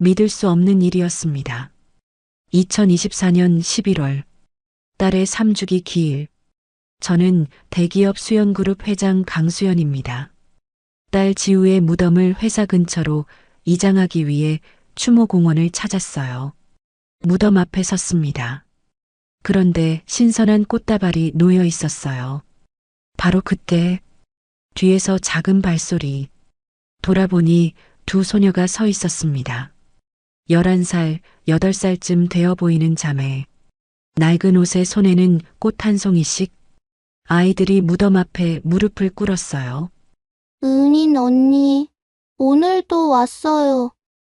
믿을 수 없는 일이었습니다. 2024년 11월, 딸의 3주기 기일. 저는 대기업 수연그룹 회장 강수연입니다. 딸 지우의 무덤을 회사 근처로 이장하기 위해 추모공원을 찾았어요. 무덤 앞에 섰습니다. 그런데 신선한 꽃다발이 놓여 있었어요. 바로 그때 뒤에서 작은 발소리. 돌아보니 두 소녀가 서 있었습니다. 11살, 8살쯤 되어 보이는 자매. 낡은 옷에 손에는 꽃 한 송이씩. 아이들이 무덤 앞에 무릎을 꿇었어요. 은인 언니, 오늘도 왔어요.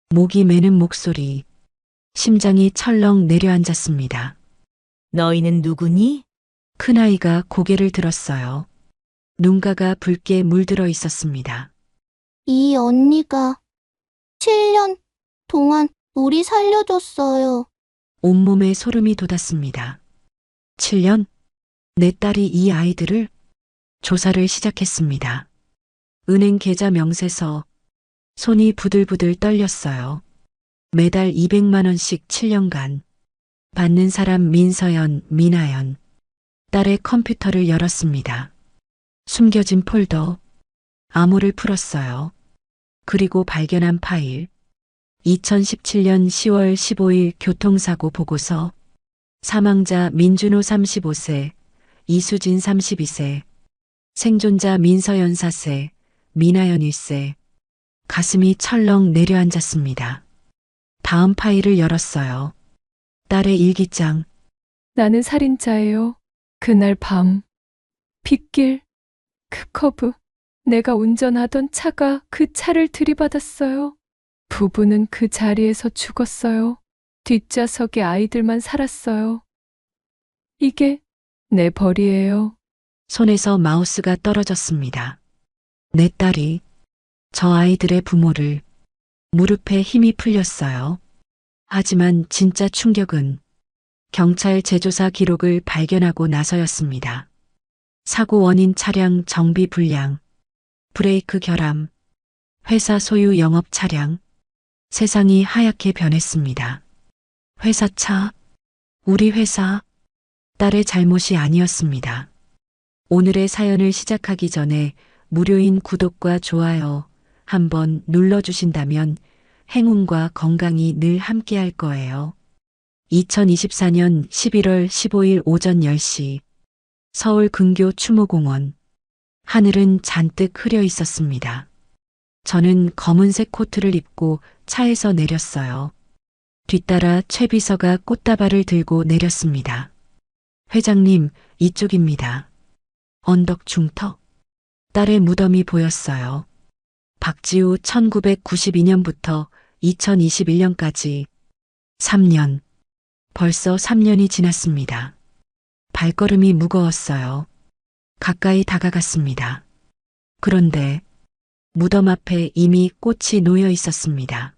목이 메는 목소리. 심장이 철렁 내려앉았습니다. 너희는 누구니? 큰아이가 고개를 들었어요. 눈가가 붉게 물들어 있었습니다. 이 언니가 7년 동안 우리 살려줬어요. 온몸에 소름이 돋았습니다. 7년? 내 딸이 이 아이들을? 조사를 시작했습니다. 은행 계좌 명세서. 손이 부들부들 떨렸어요. 매달 200만 원씩 7년간. 받는 사람 민서연, 민아연. 딸의 컴퓨터를 열었습니다. 숨겨진 폴더. 암호를 풀었어요. 그리고 발견한 파일. 2017년 10월 15일 교통사고 보고서. 사망자 민준호 35세, 이수진 32세, 생존자 민서연 4세, 민아연 1세. 가슴이 철렁 내려앉았습니다. 다음 파일을 열었어요. 딸의 일기장. 나는 살인자예요. 그날 밤, 빗길, 그 커브, 내가 운전하던 차가 그 차를 들이받았어요. 부부는 그 자리에서 죽었어요. 뒷좌석에 아이들만 살았어요. 이게 내 벌이에요. 손에서 마우스가 떨어졌습니다. 내 딸이 저 아이들의 부모를. 무릎에 힘이 풀렸어요. 하지만 진짜 충격은 경찰 재조사 기록을 발견하고 나서였습니다. 사고 원인 차량 정비 불량, 브레이크 결함, 회사 소유 영업 차량. 세상이 하얗게 변했습니다. 회사 차, 우리 회사. 딸의 잘못이 아니었습니다. 오늘의 사연을 시작하기 전에 무료인 구독과 좋아요 한번 눌러주신다면 행운과 건강이 늘 함께할 거예요. 2024년 11월 15일 오전 10시 서울 근교 추모공원. 하늘은 잔뜩 흐려 있었습니다. 저는 검은색 코트를 입고 차에서 내렸어요. 뒤따라 최 비서가 꽃다발을 들고 내렸습니다. 회장님, 이쪽입니다. 언덕 중턱. 딸의 무덤이 보였어요. 박지우 1992년부터 2021년까지 3년. 벌써 3년이 지났습니다. 발걸음이 무거웠어요. 가까이 다가갔습니다. 그런데 무덤 앞에 이미 꽃이 놓여 있었습니다.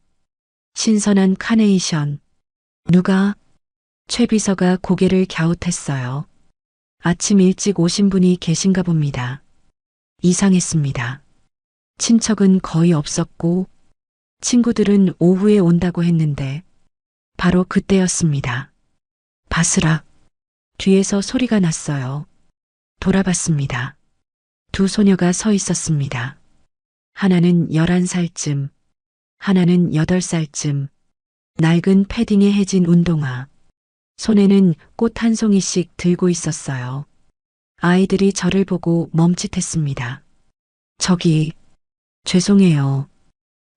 신선한 카네이션. 누가? 최 비서가 고개를 갸웃했어요. 아침 일찍 오신 분이 계신가 봅니다. 이상했습니다. 친척은 거의 없었고 친구들은 오후에 온다고 했는데 바로 그때였습니다. 바스락. 뒤에서 소리가 났어요. 돌아봤습니다. 두 소녀가 서 있었습니다. 하나는 11살쯤, 하나는 8살쯤. 낡은 패딩에 해진 운동화. 손에는 꽃 한 송이씩 들고 있었어요. 아이들이 저를 보고 멈칫했습니다. 저기, 죄송해요.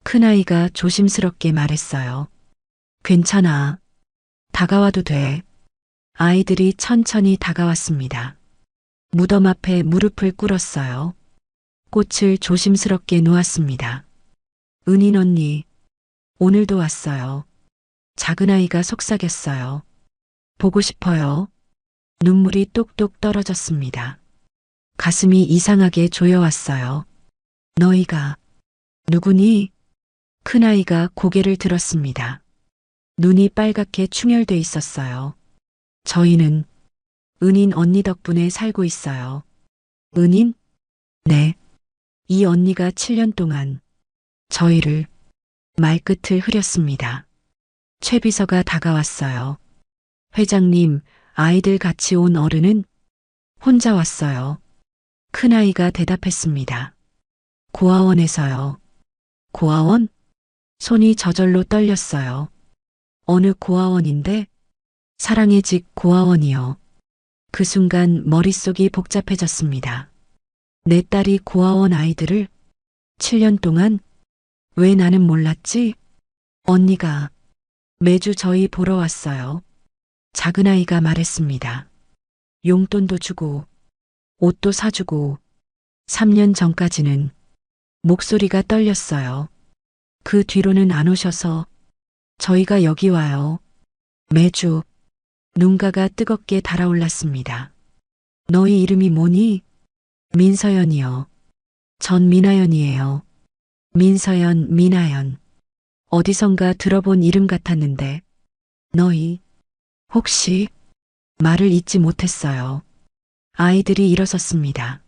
큰아이가 조심스럽게 말했어요. 괜찮아. 다가와도 돼. 아이들이 천천히 다가왔습니다. 무덤 앞에 무릎을 꿇었어요. 꽃을 조심스럽게 놓았습니다. 은인 언니, 오늘도 왔어요. 작은 아이가 속삭였어요. 보고 싶어요. 눈물이 똑똑 떨어졌습니다. 가슴이 이상하게 조여왔어요. 너희가 누구니? 큰아이가 고개를 들었습니다. 눈이 빨갛게 충혈돼 있었어요. 저희는 은인 언니 덕분에 살고 있어요. 은인? 네. 이 언니가 7년 동안 저희를 말끝을 흐렸습니다. 최 비서가 다가왔어요. 회장님, 아이들 같이 온 어른은 혼자 왔어요. 큰아이가 대답했습니다. 고아원에서요. 고아원? 손이 저절로 떨렸어요. 어느 고아원인데? 사랑의 집 고아원이요. 그 순간 머릿속이 복잡해졌습니다. 내 딸이 고아원 아이들을 7년 동안 왜 나는 몰랐지? 언니가 매주 저희 보러 왔어요. 작은아이가 말했습니다. 용돈도 주고 옷도 사주고 3년 전까지는 목소리가 떨렸어요. 그 뒤로는 안 오셔서 저희가 여기 와요. 매주 눈가가 뜨겁게 달아올랐습니다. 너희 이름이 뭐니? 민서연이요. 전 미나연이에요. 민서연, 미나연. 어디선가 들어본 이름 같았는데 너희 혹시 말을 잇지 못했어요. 아이들이 일어섰습니다.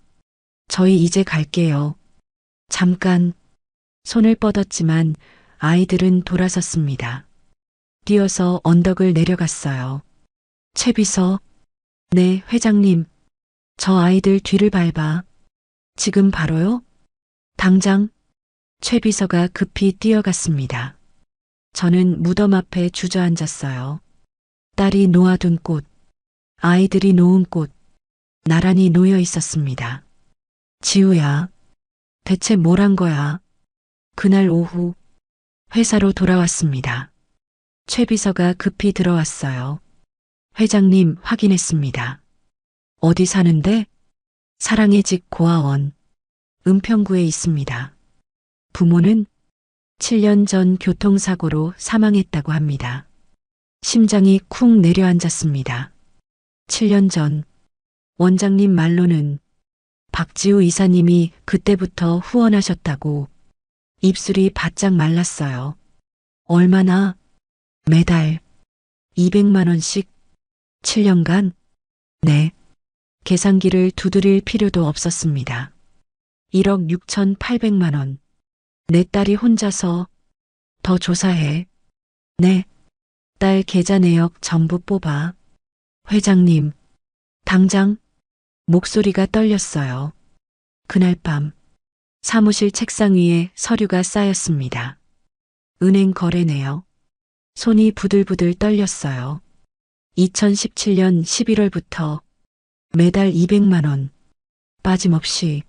저희 이제 갈게요. 잠깐 손을 뻗었지만 아이들은 돌아섰습니다. 뛰어서 언덕을 내려갔어요. 최 비서, 네, 회장님. 저 아이들 뒤를 밟아. 지금 바로요? 당장. 최 비서가 급히 뛰어갔습니다. 저는 무덤 앞에 주저앉았어요. 딸이 놓아둔 꽃, 아이들이 놓은 꽃, 나란히 놓여 있었습니다. 지우야, 대체 뭘 한 거야? 그날 오후, 회사로 돌아왔습니다. 최 비서가 급히 들어왔어요. 회장님, 확인했습니다. 어디 사는데? 사랑의 집 고아원, 은평구에 있습니다. 부모는 7년 전 교통사고로 사망했다고 합니다. 심장이 쿵 내려앉았습니다. 7년 전, 원장님 말로는 박지우 이사님이 그때부터 후원하셨다고. 입술이 바짝 말랐어요. 얼마나? 매달 200만 원씩 7년간? 네. 계산기를 두드릴 필요도 없었습니다. 1억 6,800만 원. 내 딸이 혼자서 더 조사해. 네. 딸 계좌 내역 전부 뽑아. 회장님, 당장. 목소리가 떨렸어요. 그날 밤 사무실 책상 위에 서류가 쌓였습니다. 은행 거래네요. 손이 부들부들 떨렸어요. 2017년 11월부터 매달 200만 원 빠짐없이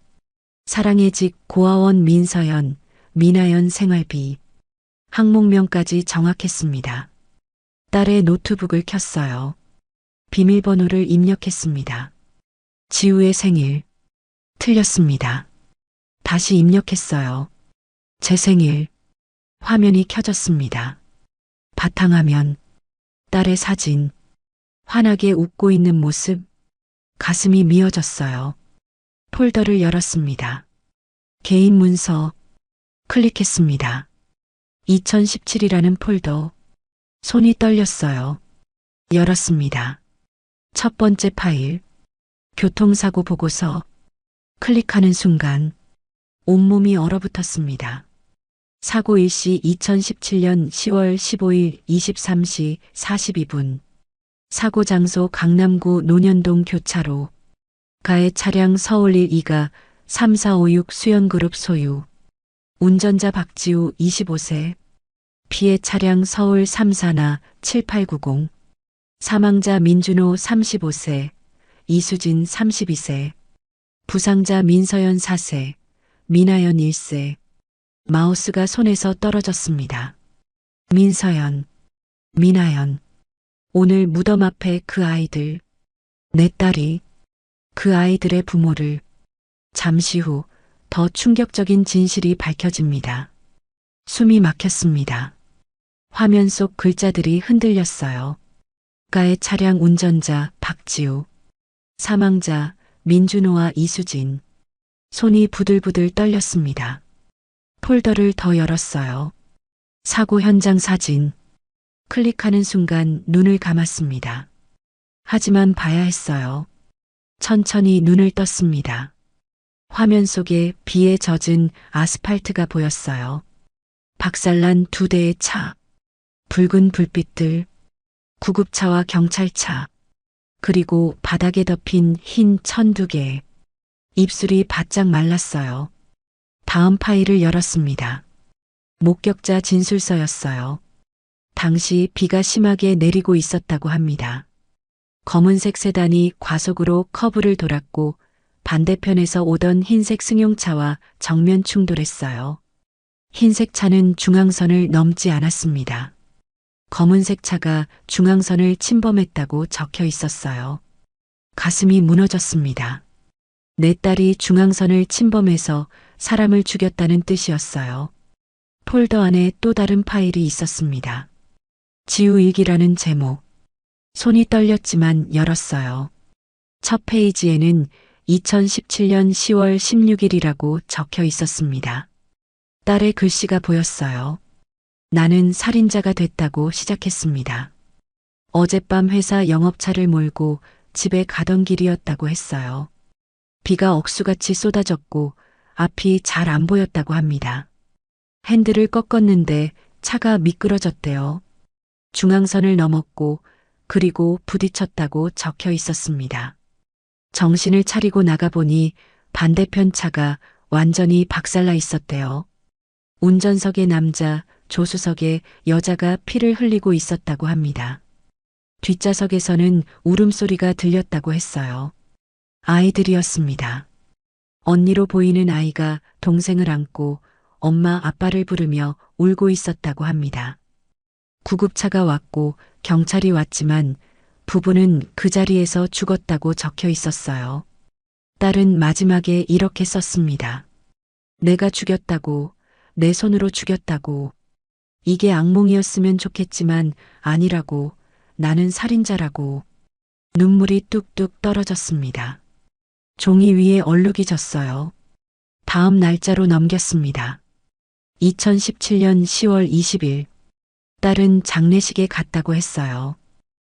사랑의 집 고아원 민서연, 미나연 생활비 항목명까지 정확했습니다. 딸의 노트북을 켰어요. 비밀번호를 입력했습니다. 지우의 생일. 틀렸습니다. 다시 입력했어요. 제 생일. 화면이 켜졌습니다. 바탕화면. 딸의 사진. 환하게 웃고 있는 모습. 가슴이 미어졌어요. 폴더를 열었습니다. 개인 문서. 클릭했습니다. 2017이라는 폴더. 손이 떨렸어요. 열었습니다. 첫 번째 파일. 교통사고 보고서. 클릭하는 순간 온몸이 얼어붙었습니다. 사고 일시 2017년 10월 15일 23시 42분. 사고 장소 강남구 논현동 교차로. 가해 차량 서울 1 2가 3456 수연그룹 소유. 운전자 박지우 25세. 피해 차량 서울 34나 7890. 사망자 민준호 35세. 이수진 32세. 부상자 민서연 4세. 미나연 1세. 마우스가 손에서 떨어졌습니다. 민서연, 미나연. 오늘 무덤 앞에 그 아이들. 내 딸이 그 아이들의 부모를. 잠시 후 더 충격적인 진실이 밝혀집니다. 숨이 막혔습니다. 화면 속 글자들이 흔들렸어요. 가해 차량 운전자 박지우. 사망자 민준호와 이수진. 손이 부들부들 떨렸습니다. 폴더를 더 열었어요. 사고 현장 사진. 클릭하는 순간 눈을 감았습니다. 하지만 봐야 했어요. 천천히 눈을 떴습니다. 화면 속에 비에 젖은 아스팔트가 보였어요. 박살난 2대의 차, 붉은 불빛들, 구급차와 경찰차, 그리고 바닥에 덮인 흰 천 2개. 입술이 바짝 말랐어요. 다음 파일을 열었습니다. 목격자 진술서였어요. 당시 비가 심하게 내리고 있었다고 합니다. 검은색 세단이 과속으로 커브를 돌았고 반대편에서 오던 흰색 승용차와 정면 충돌했어요. 흰색 차는 중앙선을 넘지 않았습니다. 검은색 차가 중앙선을 침범했다고 적혀 있었어요. 가슴이 무너졌습니다. 내 딸이 중앙선을 침범해서 사람을 죽였다는 뜻이었어요. 폴더 안에 또 다른 파일이 있었습니다. 지우일기라는 제목. 손이 떨렸지만 열었어요. 첫 페이지에는 2017년 10월 16일이라고 적혀 있었습니다. 딸의 글씨가 보였어요. 나는 살인자가 됐다고 시작했습니다. 어젯밤 회사 영업차를 몰고 집에 가던 길이었다고 했어요. 비가 억수같이 쏟아졌고 앞이 잘 안 보였다고 합니다. 핸들을 꺾었는데 차가 미끄러졌대요. 중앙선을 넘었고 그리고 부딪혔다고 적혀 있었습니다. 정신을 차리고 나가보니 반대편 차가 완전히 박살나 있었대요. 운전석의 남자, 조수석에 여자가 피를 흘리고 있었다고 합니다. 뒷좌석에서는 울음소리가 들렸다고 했어요. 아이들이었습니다. 언니로 보이는 아이가 동생을 안고 엄마 아빠를 부르며 울고 있었다고 합니다. 구급차가 왔고 경찰이 왔지만 부부는 그 자리에서 죽었다고 적혀 있었어요. 딸은 마지막에 이렇게 썼습니다. 내가 죽였다고, 내 손으로 죽였다고. 이게 악몽이었으면 좋겠지만 아니라고, 나는 살인자라고. 눈물이 뚝뚝 떨어졌습니다. 종이 위에 얼룩이 졌어요. 다음 날짜로 넘겼습니다. 2017년 10월 20일. 딸은 장례식에 갔다고 했어요.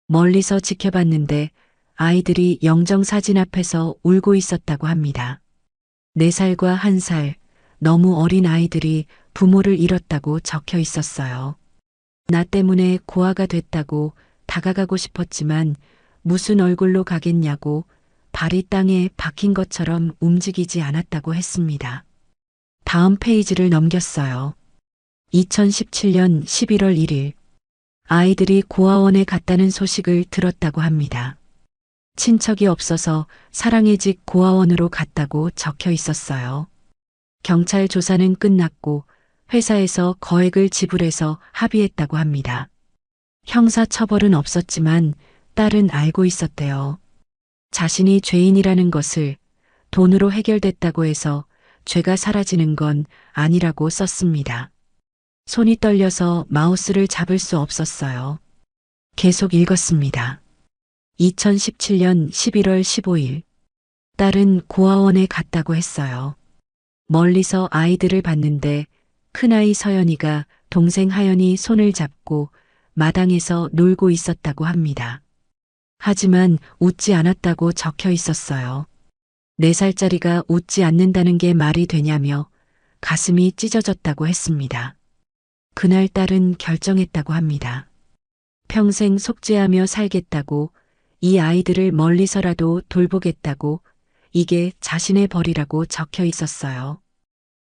멀리서 지켜봤는데 아이들이 영정사진 앞에서 울고 있었다고 합니다. 4살과 1살, 너무 어린 아이들이 부모를 잃었다고 적혀 있었어요. 나 때문에 고아가 됐다고 다가가고 싶었지만 무슨 얼굴로 가겠냐고 발이 땅에 박힌 것처럼 움직이지 않았다고 했습니다. 다음 페이지를 넘겼어요. 2017년 11월 1일. 아이들이 고아원에 갔다는 소식을 들었다고 합니다. 친척이 없어서 사랑의 집 고아원으로 갔다고 적혀 있었어요. 경찰 조사는 끝났고 회사에서 거액을 지불해서 합의했다고 합니다. 형사 처벌은 없었지만 딸은 알고 있었대요. 자신이 죄인이라는 것을 돈으로 해결됐다고 해서 죄가 사라지는 건 아니라고 썼습니다. 손이 떨려서 마우스를 잡을 수 없었어요. 계속 읽었습니다. 2017년 11월 15일. 딸은 고아원에 갔다고 했어요. 멀리서 아이들을 봤는데 큰아이 서연이가 동생 하연이 손을 잡고 마당에서 놀고 있었다고 합니다. 하지만 웃지 않았다고 적혀 있었어요. 4살짜리가 웃지 않는다는 게 말이 되냐며 가슴이 찢어졌다고 했습니다. 그날 딸은 결정했다고 합니다. 평생 속죄하며 살겠다고, 이 아이들을 멀리서라도 돌보겠다고, 이게 자신의 벌이라고 적혀 있었어요.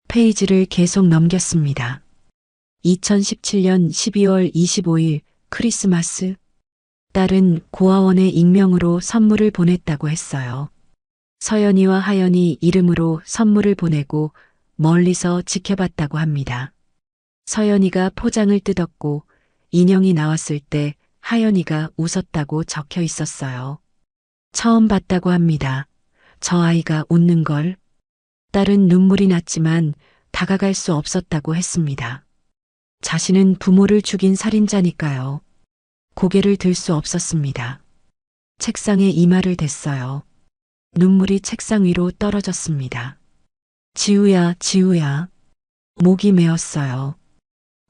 페이지를 계속 넘겼습니다. 2017년 12월 25일 크리스마스. 딸은 고아원에 익명으로 선물을 보냈다고 했어요. 서연이와 하연이 이름으로 선물을 보내고 멀리서 지켜봤다고 합니다. 서연이가 포장을 뜯었고 인형이 나왔을 때 하연이가 웃었다고 적혀 있었어요. 처음 봤다고 합니다. 저 아이가 웃는 걸. 딸은 눈물이 났지만 다가갈 수 없었다고 했습니다. 자신은 부모를 죽인 살인자니까요. 고개를 들 수 없었습니다. 책상에 이마를 댔어요. 눈물이 책상 위로 떨어졌습니다. 지우야, 지우야. 목이 메었어요.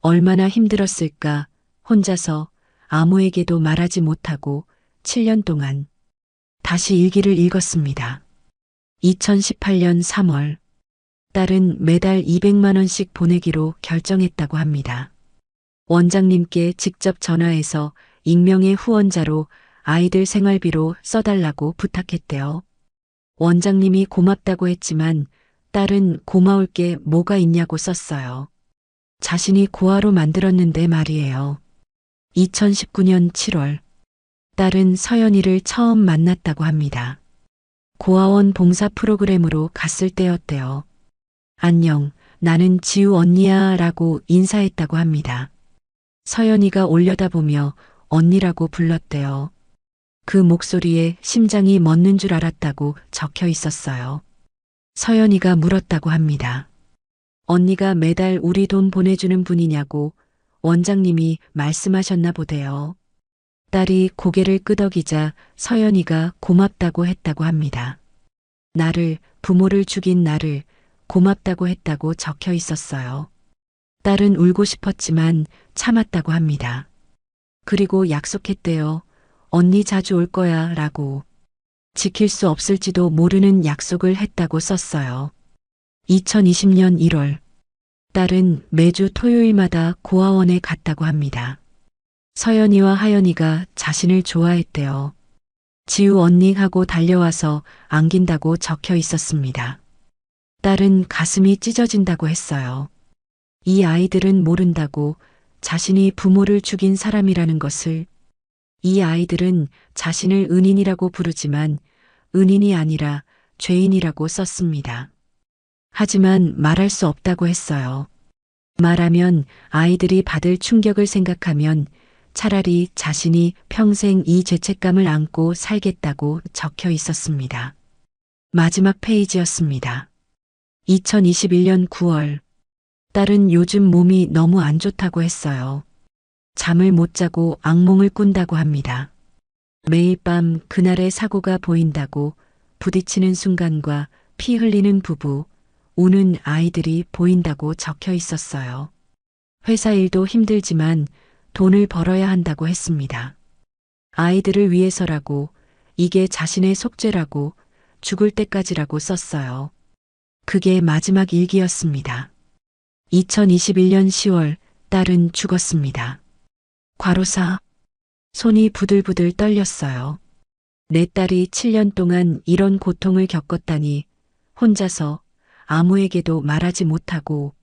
얼마나 힘들었을까, 혼자서 아무에게도 말하지 못하고 7년 동안. 다시 일기를 읽었습니다. 2018년 3월. 딸은 매달 200만 원씩 보내기로 결정했다고 합니다. 원장님께 직접 전화해서 익명의 후원자로 아이들 생활비로 써달라고 부탁했대요. 원장님이 고맙다고 했지만 딸은 고마울 게 뭐가 있냐고 썼어요. 자신이 고아로 만들었는데 말이에요. 2019년 7월, 딸은 서연이를 처음 만났다고 합니다. 고아원 봉사 프로그램으로 갔을 때였대요. 안녕, 나는 지우 언니야 라고 인사했다고 합니다. 서연이가 올려다보며 언니라고 불렀대요. 그 목소리에 심장이 멎는 줄 알았다고 적혀 있었어요. 서연이가 물었다고 합니다. 언니가 매달 우리 돈 보내주는 분이냐고 원장님이 말씀하셨나 보대요. 딸이 고개를 끄덕이자 서연이가 고맙다고 했다고 합니다. 나를, 부모를 죽인 나를 고맙다고 했다고 적혀 있었어요. 딸은 울고 싶었지만 참았다고 합니다. 그리고 약속했대요. 언니 자주 올 거야 라고. 지킬 수 없을지도 모르는 약속을 했다고 썼어요. 2020년 1월, 딸은 매주 토요일마다 고아원에 갔다고 합니다. 서연이와 하연이가 자신을 좋아했대요. 지우 언니 하고 달려와서 안긴다고 적혀 있었습니다. 딸은 가슴이 찢어진다고 했어요. 이 아이들은 모른다고 자신이 부모를 죽인 사람이라는 것을. 이 아이들은 자신을 은인이라고 부르지만 은인이 아니라 죄인이라고 썼습니다. 하지만 말할 수 없다고 했어요. 말하면 아이들이 받을 충격을 생각하면 차라리 자신이 평생 이 죄책감을 안고 살겠다고 적혀 있었습니다. 마지막 페이지였습니다. 2021년 9월, 딸은 요즘 몸이 너무 안 좋다고 했어요. 잠을 못 자고 악몽을 꾼다고 합니다. 매일 밤 그날의 사고가 보인다고, 부딪히는 순간과 피 흘리는 부부, 우는 아이들이 보인다고 적혀 있었어요. 회사 일도 힘들지만 돈을 벌어야 한다고 했습니다. 아이들을 위해서라고, 이게 자신의 속죄라고, 죽을 때까지라고 썼어요. 그게 마지막 일기였습니다. 2021년 10월, 딸은 죽었습니다. 과로사. 손이 부들부들 떨렸어요. 내 딸이 7년 동안 이런 고통을 겪었다니, 혼자서 아무에게도 말하지 못하고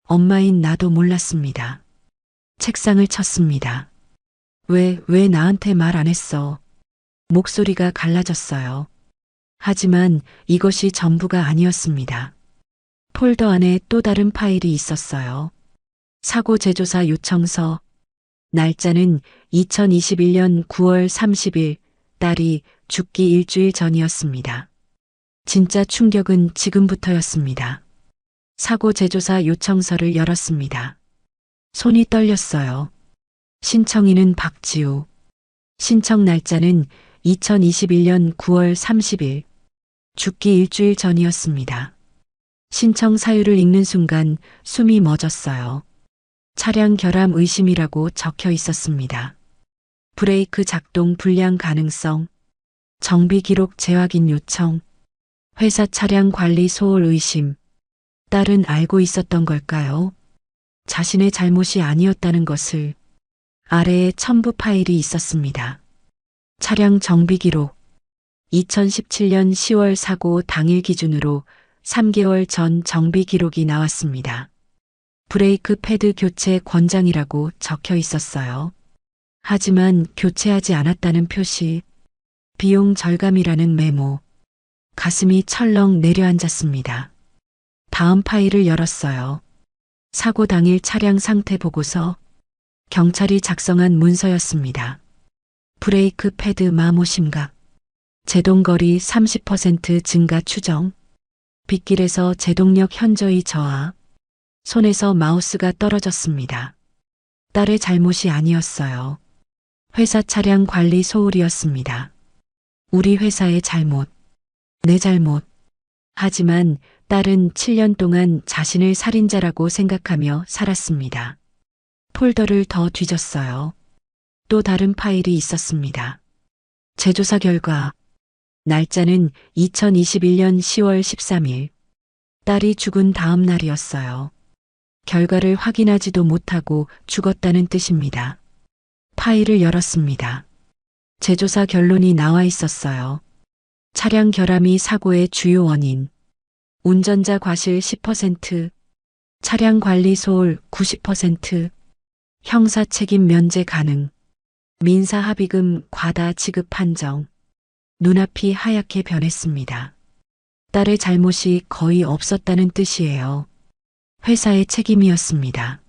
엄마인 나도 몰랐습니다. 책상을 쳤습니다. 왜 나한테 말 안 했어? 목소리가 갈라졌어요. 하지만 이것이 전부가 아니었습니다. 폴더 안에 또 다른 파일이 있었어요. 사고 재조사 요청서. 날짜는 2021년 9월 30일, 딸이 죽기 일주일 전이었습니다. 진짜 충격은 지금부터였습니다. 사고 재조사 요청서를 열었습니다. 손이 떨렸어요. 신청인은 박지우. 신청 날짜는 2021년 9월 30일. 죽기 일주일 전이었습니다. 신청 사유를 읽는 순간 숨이 멎었어요. 차량 결함 의심이라고 적혀 있었습니다. 브레이크 작동 불량 가능성, 정비 기록 재확인 요청, 회사 차량 관리 소홀 의심. 딸은 알고 있었던 걸까요? 자신의 잘못이 아니었다는 것을. 아래에 첨부 파일이 있었습니다. 차량 정비 기록. 2017년 10월 사고 당일 기준으로 3개월 전 정비 기록이 나왔습니다. 브레이크 패드 교체 권장이라고 적혀 있었어요. 하지만 교체하지 않았다는 표시. 비용 절감이라는 메모. 가슴이 철렁 내려앉았습니다. 다음 파일을 열었어요. 사고 당일 차량 상태 보고서. 경찰이 작성한 문서였습니다. 브레이크 패드 마모 심각. 제동거리 30% 증가 추정. 빗길에서 제동력 현저히 저하. 손에서 마우스가 떨어졌습니다. 딸의 잘못이 아니었어요. 회사 차량 관리 소홀이었습니다. 우리 회사의 잘못. 내 잘못. 하지만 딸은 7년 동안 자신을 살인자라고 생각하며 살았습니다. 폴더를 더 뒤졌어요. 또 다른 파일이 있었습니다. 재조사 결과. 날짜는 2021년 10월 13일. 딸이 죽은 다음 날이었어요. 결과를 확인하지도 못하고 죽었다는 뜻입니다. 파일을 열었습니다. 재조사 결론이 나와 있었어요. 차량 결함이 사고의 주요 원인. 운전자 과실 10%, 차량 관리 소홀 90%, 형사 책임 면제 가능, 민사 합의금 과다 지급 판정. 눈앞이 하얗게 변했습니다. 딸의 잘못이 거의 없었다는 뜻이에요. 회사의 책임이었습니다.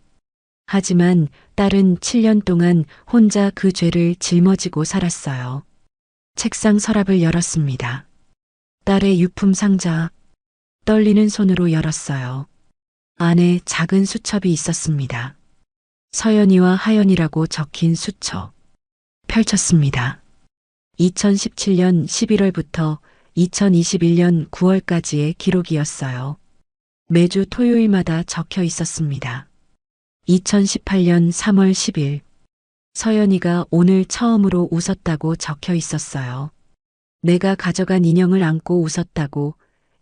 하지만 딸은 7년 동안 혼자 그 죄를 짊어지고 살았어요. 책상 서랍을 열었습니다. 딸의 유품 상자, 떨리는 손으로 열었어요. 안에 작은 수첩이 있었습니다. 서연이와 하연이라고 적힌 수첩. 펼쳤습니다. 2017년 11월부터 2021년 9월까지의 기록이었어요. 매주 토요일마다 적혀 있었습니다. 2018년 3월 10일, 서연이가 오늘 처음으로 웃었다고 적혀 있었어요. 내가 가져간 인형을 안고 웃었다고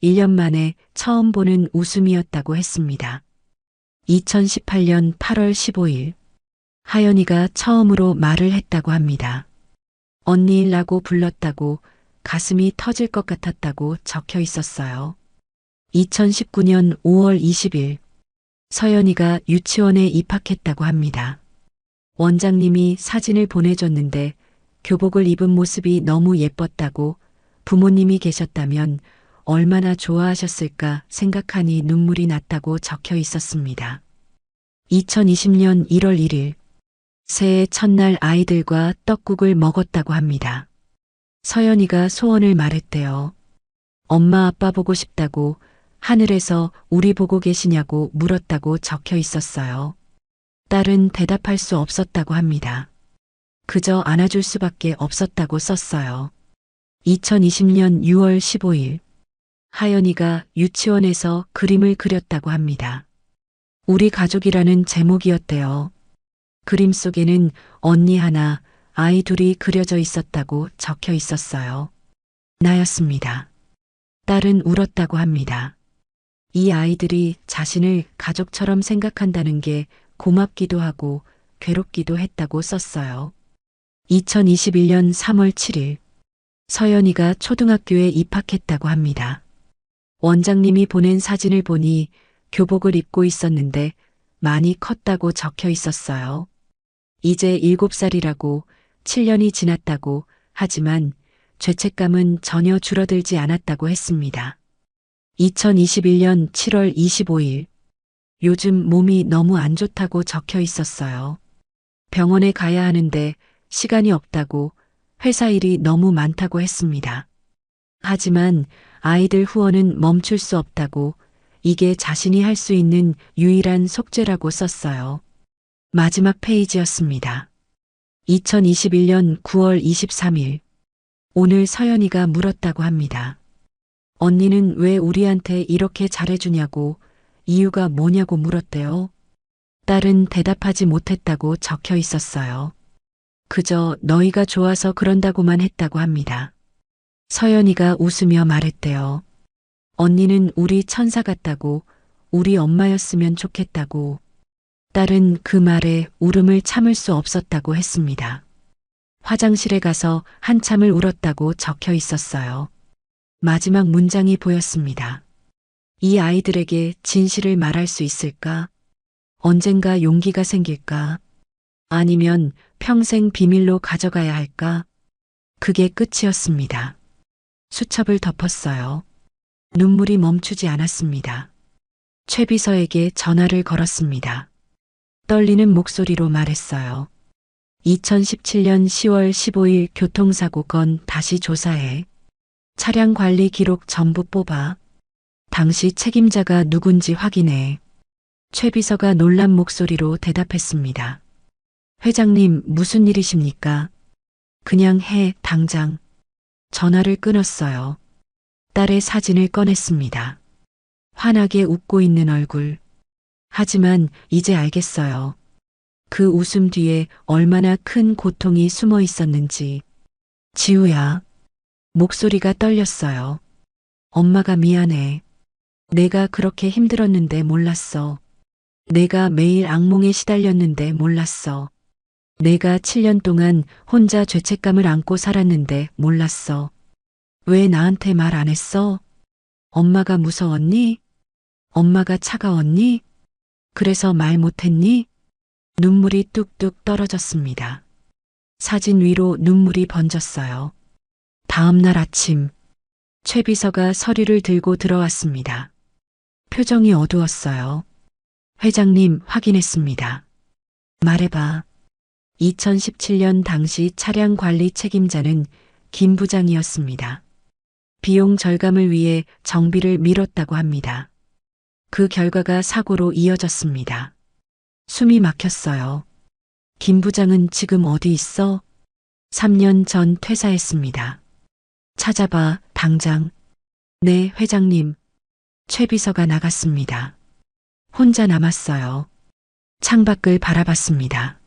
1년 만에 처음 보는 웃음이었다고 했습니다. 2018년 8월 15일, 하연이가 처음으로 말을 했다고 합니다. 언니라고 불렀다고 가슴이 터질 것 같았다고 적혀 있었어요. 2019년 5월 20일, 서연이가 유치원에 입학했다고 합니다. 원장님이 사진을 보내줬는데 교복을 입은 모습이 너무 예뻤다고 부모님이 계셨다면 얼마나 좋아하셨을까 생각하니 눈물이 났다고 적혀 있었습니다. 2020년 1월 1일, 새해 첫날 아이들과 떡국을 먹었다고 합니다. 서연이가 소원을 말했대요. 엄마 아빠 보고 싶다고 하늘에서 우리 보고 계시냐고 물었다고 적혀 있었어요. 딸은 대답할 수 없었다고 합니다. 그저 안아줄 수밖에 없었다고 썼어요. 2020년 6월 15일, 하연이가 유치원에서 그림을 그렸다고 합니다. 우리 가족이라는 제목이었대요. 그림 속에는 언니 하나, 아이 둘이 그려져 있었다고 적혀 있었어요. 나였습니다. 딸은 울었다고 합니다. 이 아이들이 자신을 가족처럼 생각한다는 게 고맙기도 하고 괴롭기도 했다고 썼어요. 2021년 3월 7일, 서연이가 초등학교에 입학했다고 합니다. 원장님이 보낸 사진을 보니 교복을 입고 있었는데 많이 컸다고 적혀 있었어요. 이제 7살이라고 7년이 지났다고 하지만 죄책감은 전혀 줄어들지 않았다고 했습니다. 2021년 7월 25일, 요즘 몸이 너무 안 좋다고 적혀 있었어요. 병원에 가야 하는데 시간이 없다고 회사 일이 너무 많다고 했습니다. 하지만 아이들 후원은 멈출 수 없다고 이게 자신이 할 수 있는 유일한 속죄라고 썼어요. 마지막 페이지였습니다. 2021년 9월 23일, 오늘 서연이가 물었다고 합니다. 언니는 왜 우리한테 이렇게 잘해주냐고 이유가 뭐냐고 물었대요. 딸은 대답하지 못했다고 적혀 있었어요. 그저 너희가 좋아서 그런다고만 했다고 합니다. 서연이가 웃으며 말했대요. 언니는 우리 천사 같다고, 우리 엄마였으면 좋겠다고. 딸은 그 말에 울음을 참을 수 없었다고 했습니다. 화장실에 가서 한참을 울었다고 적혀 있었어요. 마지막 문장이 보였습니다. 이 아이들에게 진실을 말할 수 있을까? 언젠가 용기가 생길까? 아니면 평생 비밀로 가져가야 할까? 그게 끝이었습니다. 수첩을 덮었어요. 눈물이 멈추지 않았습니다. 최비서에게 전화를 걸었습니다. 떨리는 목소리로 말했어요. 2017년 10월 15일 교통사고 건 다시 조사해. 차량 관리 기록 전부 뽑아. 당시 책임자가 누군지 확인해. 최비서가 놀란 목소리로 대답했습니다. 회장님, 무슨 일이십니까? 그냥 해, 당장. 전화를 끊었어요. 딸의 사진을 꺼냈습니다. 환하게 웃고 있는 얼굴. 하지만 이제 알겠어요. 그 웃음 뒤에 얼마나 큰 고통이 숨어 있었는지. 지우야. 목소리가 떨렸어요. 엄마가 미안해. 내가 그렇게 힘들었는데 몰랐어. 내가 매일 악몽에 시달렸는데 몰랐어. 내가 7년 동안 혼자 죄책감을 안고 살았는데 몰랐어. 왜 나한테 말 안 했어? 엄마가 무서웠니? 엄마가 차가웠니? 그래서 말 못했니? 눈물이 뚝뚝 떨어졌습니다. 사진 위로 눈물이 번졌어요. 다음 날 아침, 최 비서가 서류를 들고 들어왔습니다. 표정이 어두웠어요. 회장님, 확인했습니다. 말해봐. 2017년 당시 차량 관리 책임자는 김 부장이었습니다. 비용 절감을 위해 정비를 미뤘다고 합니다. 그 결과가 사고로 이어졌습니다. 숨이 막혔어요. 김 부장은 지금 어디 있어? 3년 전 퇴사했습니다. 찾아봐, 당장. 네, 회장님. 최 비서가 나갔습니다. 혼자 남았어요. 창밖을 바라봤습니다.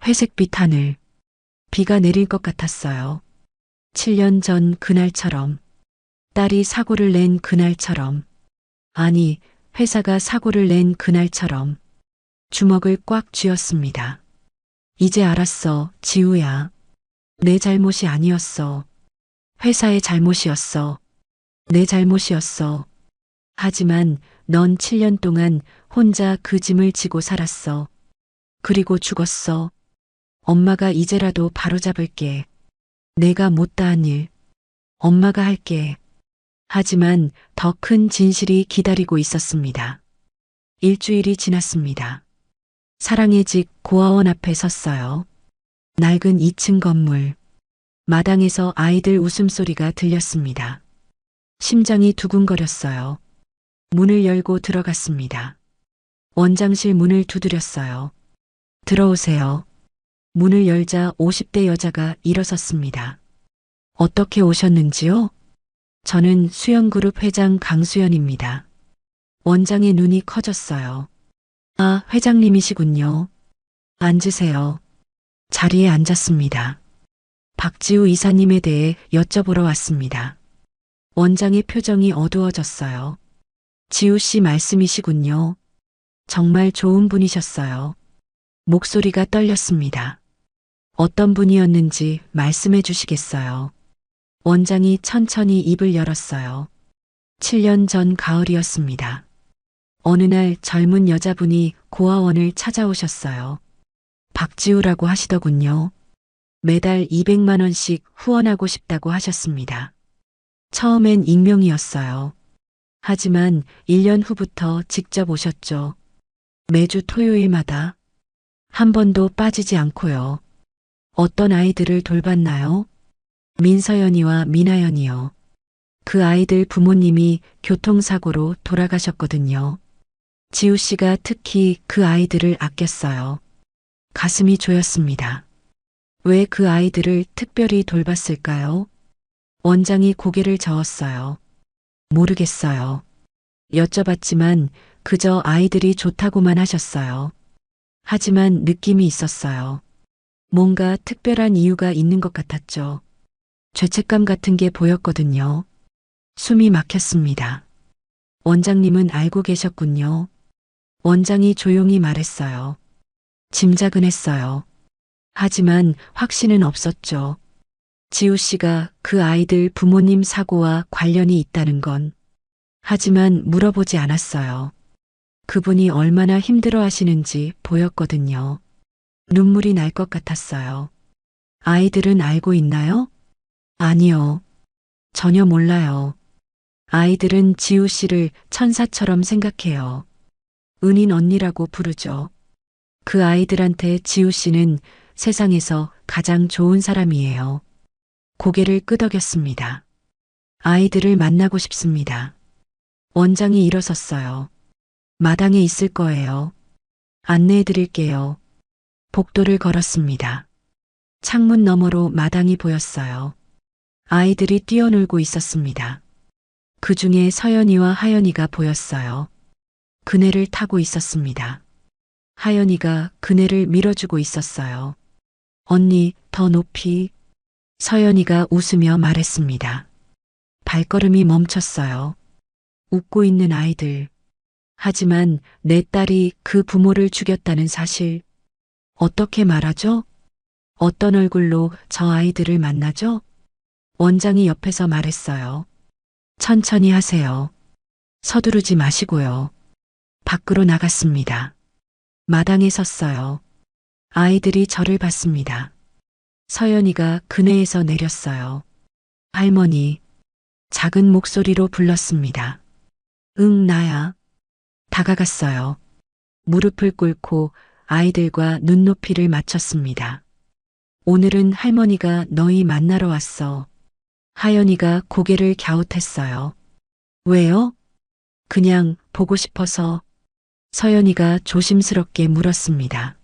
회색빛 하늘. 비가 내릴 것 같았어요. 7년 전 그날처럼. 딸이 사고를 낸 그날처럼. 아니, 회사가 사고를 낸 그날처럼. 주먹을 꽉 쥐었습니다. 이제 알았어, 지우야. 내 잘못이 아니었어. 회사의 잘못이었어. 내 잘못이었어. 하지만 넌 7년 동안 혼자 그 짐을 지고 살았어. 그리고 죽었어. 엄마가 이제라도 바로잡을게. 내가 못다한 일. 엄마가 할게. 하지만 더 큰 진실이 기다리고 있었습니다. 일주일이 지났습니다. 사랑의 집 고아원 앞에 섰어요. 낡은 2층 건물. 마당에서 아이들 웃음소리가 들렸습니다. 심장이 두근거렸어요. 문을 열고 들어갔습니다. 원장실 문을 두드렸어요. 들어오세요. 문을 열자 50대 여자가 일어섰습니다. 어떻게 오셨는지요? 저는 수영그룹 회장 강수연입니다. 원장의 눈이 커졌어요. 아, 회장님이시군요. 앉으세요. 자리에 앉았습니다. 박지우 이사님에 대해 여쭤보러 왔습니다. 원장의 표정이 어두워졌어요. 지우 씨 말씀이시군요. 정말 좋은 분이셨어요. 목소리가 떨렸습니다. 어떤 분이었는지 말씀해 주시겠어요? 원장이 천천히 입을 열었어요. 7년 전 가을이었습니다. 어느 날 젊은 여자분이 고아원을 찾아오셨어요. 박지우라고 하시더군요. 매달 200만 원씩 후원하고 싶다고 하셨습니다. 처음엔 익명이었어요. 하지만 1년 후부터 직접 오셨죠. 매주 토요일마다. 한 번도 빠지지 않고요. 어떤 아이들을 돌봤나요? 민서연이와 민하연이요. 그 아이들 부모님이 교통사고로 돌아가셨거든요. 지우 씨가 특히 그 아이들을 아꼈어요. 가슴이 조였습니다. 왜 그 아이들을 특별히 돌봤을까요? 원장이 고개를 저었어요. 모르겠어요. 여쭤봤지만 그저 아이들이 좋다고만 하셨어요. 하지만 느낌이 있었어요. 뭔가 특별한 이유가 있는 것 같았죠. 죄책감 같은 게 보였거든요. 숨이 막혔습니다. 원장님은 알고 계셨군요. 원장이 조용히 말했어요. 짐작은 했어요. 하지만 확신은 없었죠. 지우 씨가 그 아이들 부모님 사고와 관련이 있다는 건. 하지만 물어보지 않았어요. 그분이 얼마나 힘들어 하시는지 보였거든요. 눈물이 날 것 같았어요. 아이들은 알고 있나요? 아니요. 전혀 몰라요. 아이들은 지우 씨를 천사처럼 생각해요. 은인 언니라고 부르죠. 그 아이들한테 지우 씨는 세상에서 가장 좋은 사람이에요. 고개를 끄덕였습니다. 아이들을 만나고 싶습니다. 원장이 일어섰어요. 마당에 있을 거예요. 안내해 드릴게요. 복도를 걸었습니다. 창문 너머로 마당이 보였어요. 아이들이 뛰어놀고 있었습니다. 그 중에 서연이와 하연이가 보였어요. 그네를 타고 있었습니다. 하연이가 그네를 밀어주고 있었어요. 언니, 더 높이. 서연이가 웃으며 말했습니다. 발걸음이 멈췄어요. 웃고 있는 아이들. 하지만 내 딸이 그 부모를 죽였다는 사실. 어떻게 말하죠? 어떤 얼굴로 저 아이들을 만나죠? 원장이 옆에서 말했어요. 천천히 하세요. 서두르지 마시고요. 밖으로 나갔습니다. 마당에 섰어요. 아이들이 저를 봤습니다. 서연이가 그네에서 내렸어요. 할머니, 작은 목소리로 불렀습니다. 응, 나야. 다가갔어요. 무릎을 꿇고 아이들과 눈높이를 맞췄습니다. 오늘은 할머니가 너희 만나러 왔어. 하연이가 고개를 갸웃했어요. 왜요? 그냥 보고 싶어서. 서연이가 조심스럽게 물었습니다.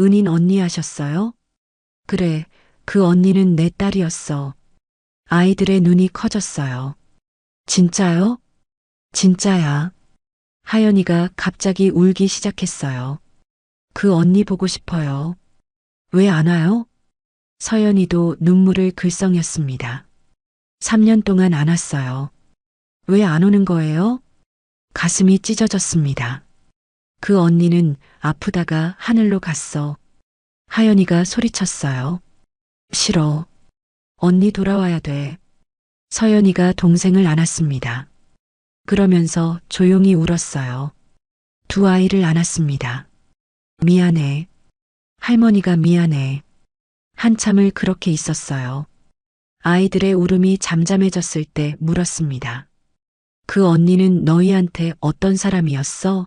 은인 언니 하셨어요? 그래, 그 언니는 내 딸이었어. 아이들의 눈이 커졌어요. 진짜요? 진짜야. 하연이가 갑자기 울기 시작했어요. 그 언니 보고 싶어요. 왜 안 와요? 서연이도 눈물을 글썽였습니다. 3년 동안 안 왔어요. 왜 안 오는 거예요? 가슴이 찢어졌습니다. 그 언니는 아프다가 하늘로 갔어. 하연이가 소리쳤어요. 싫어. 언니 돌아와야 돼. 서연이가 동생을 안았습니다. 그러면서 조용히 울었어요. 두 아이를 안았습니다. 미안해. 할머니가 미안해. 한참을 그렇게 있었어요. 아이들의 울음이 잠잠해졌을 때 물었습니다. 그 언니는 너희한테 어떤 사람이었어?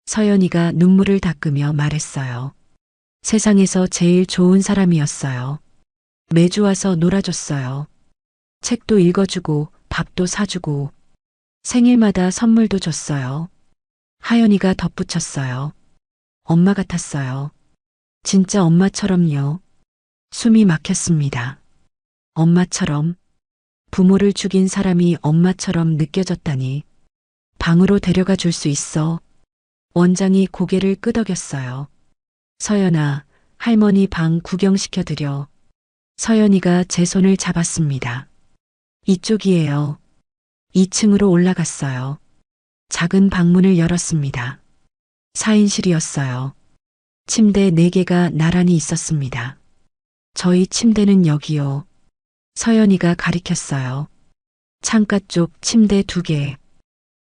서연이가 눈물을 닦으며 말했어요. 세상에서 제일 좋은 사람이었어요. 매주 와서 놀아줬어요. 책도 읽어주고 밥도 사주고 생일마다 선물도 줬어요. 하연이가 덧붙였어요. 엄마 같았어요. 진짜 엄마처럼요. 숨이 막혔습니다. 엄마처럼. 부모를 죽인 사람이 엄마처럼 느껴졌다니. 방으로 데려가 줄 수 있어. 원장이 고개를 끄덕였어요. 서연아, 할머니 방 구경시켜드려. 서연이가 제 손을 잡았습니다. 이쪽이에요. 2층으로 올라갔어요. 작은 방문을 열었습니다. 4인실이었어요. 침대 4개가 나란히 있었습니다. 저희 침대는 여기요. 서연이가 가리켰어요. 창가 쪽 침대 2개.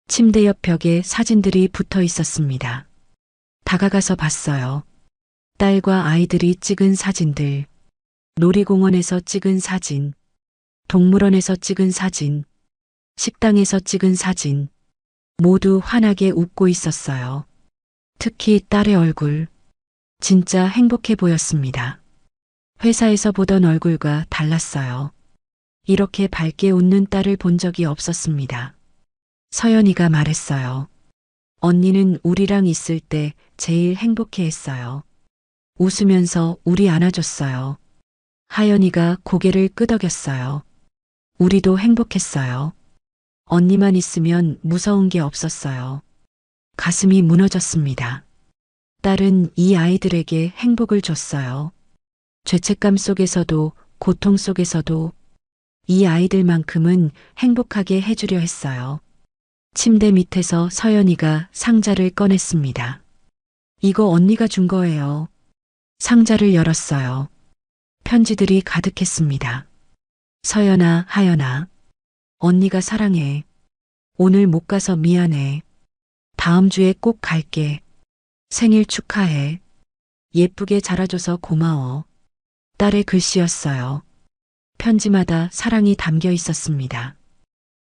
침대 옆 벽에 사진들이 붙어 있었습니다. 다가가서 봤어요. 딸과 아이들이 찍은 사진들. 놀이공원에서 찍은 사진. 동물원에서 찍은 사진. 식당에서 찍은 사진. 모두 환하게 웃고 있었어요. 특히 딸의 얼굴. 진짜 행복해 보였습니다. 회사에서 보던 얼굴과 달랐어요. 이렇게 밝게 웃는 딸을 본 적이 없었습니다. 서연이가 말했어요. 언니는 우리랑 있을 때 제일 행복해 했어요. 웃으면서 우리 안아줬어요. 하연이가 고개를 끄덕였어요. 우리도 행복했어요. 언니만 있으면 무서운 게 없었어요. 가슴이 무너졌습니다. 딸은 이 아이들에게 행복을 줬어요. 죄책감 속에서도 고통 속에서도 이 아이들만큼은 행복하게 해주려 했어요. 침대 밑에서 서연이가 상자를 꺼냈습니다. 이거 언니가 준 거예요. 상자를 열었어요. 편지들이 가득했습니다. 서연아, 하연아. 언니가 사랑해. 오늘 못 가서 미안해. 다음 주에 꼭 갈게. 생일 축하해. 예쁘게 자라줘서 고마워. 딸의 글씨였어요. 편지마다 사랑이 담겨 있었습니다.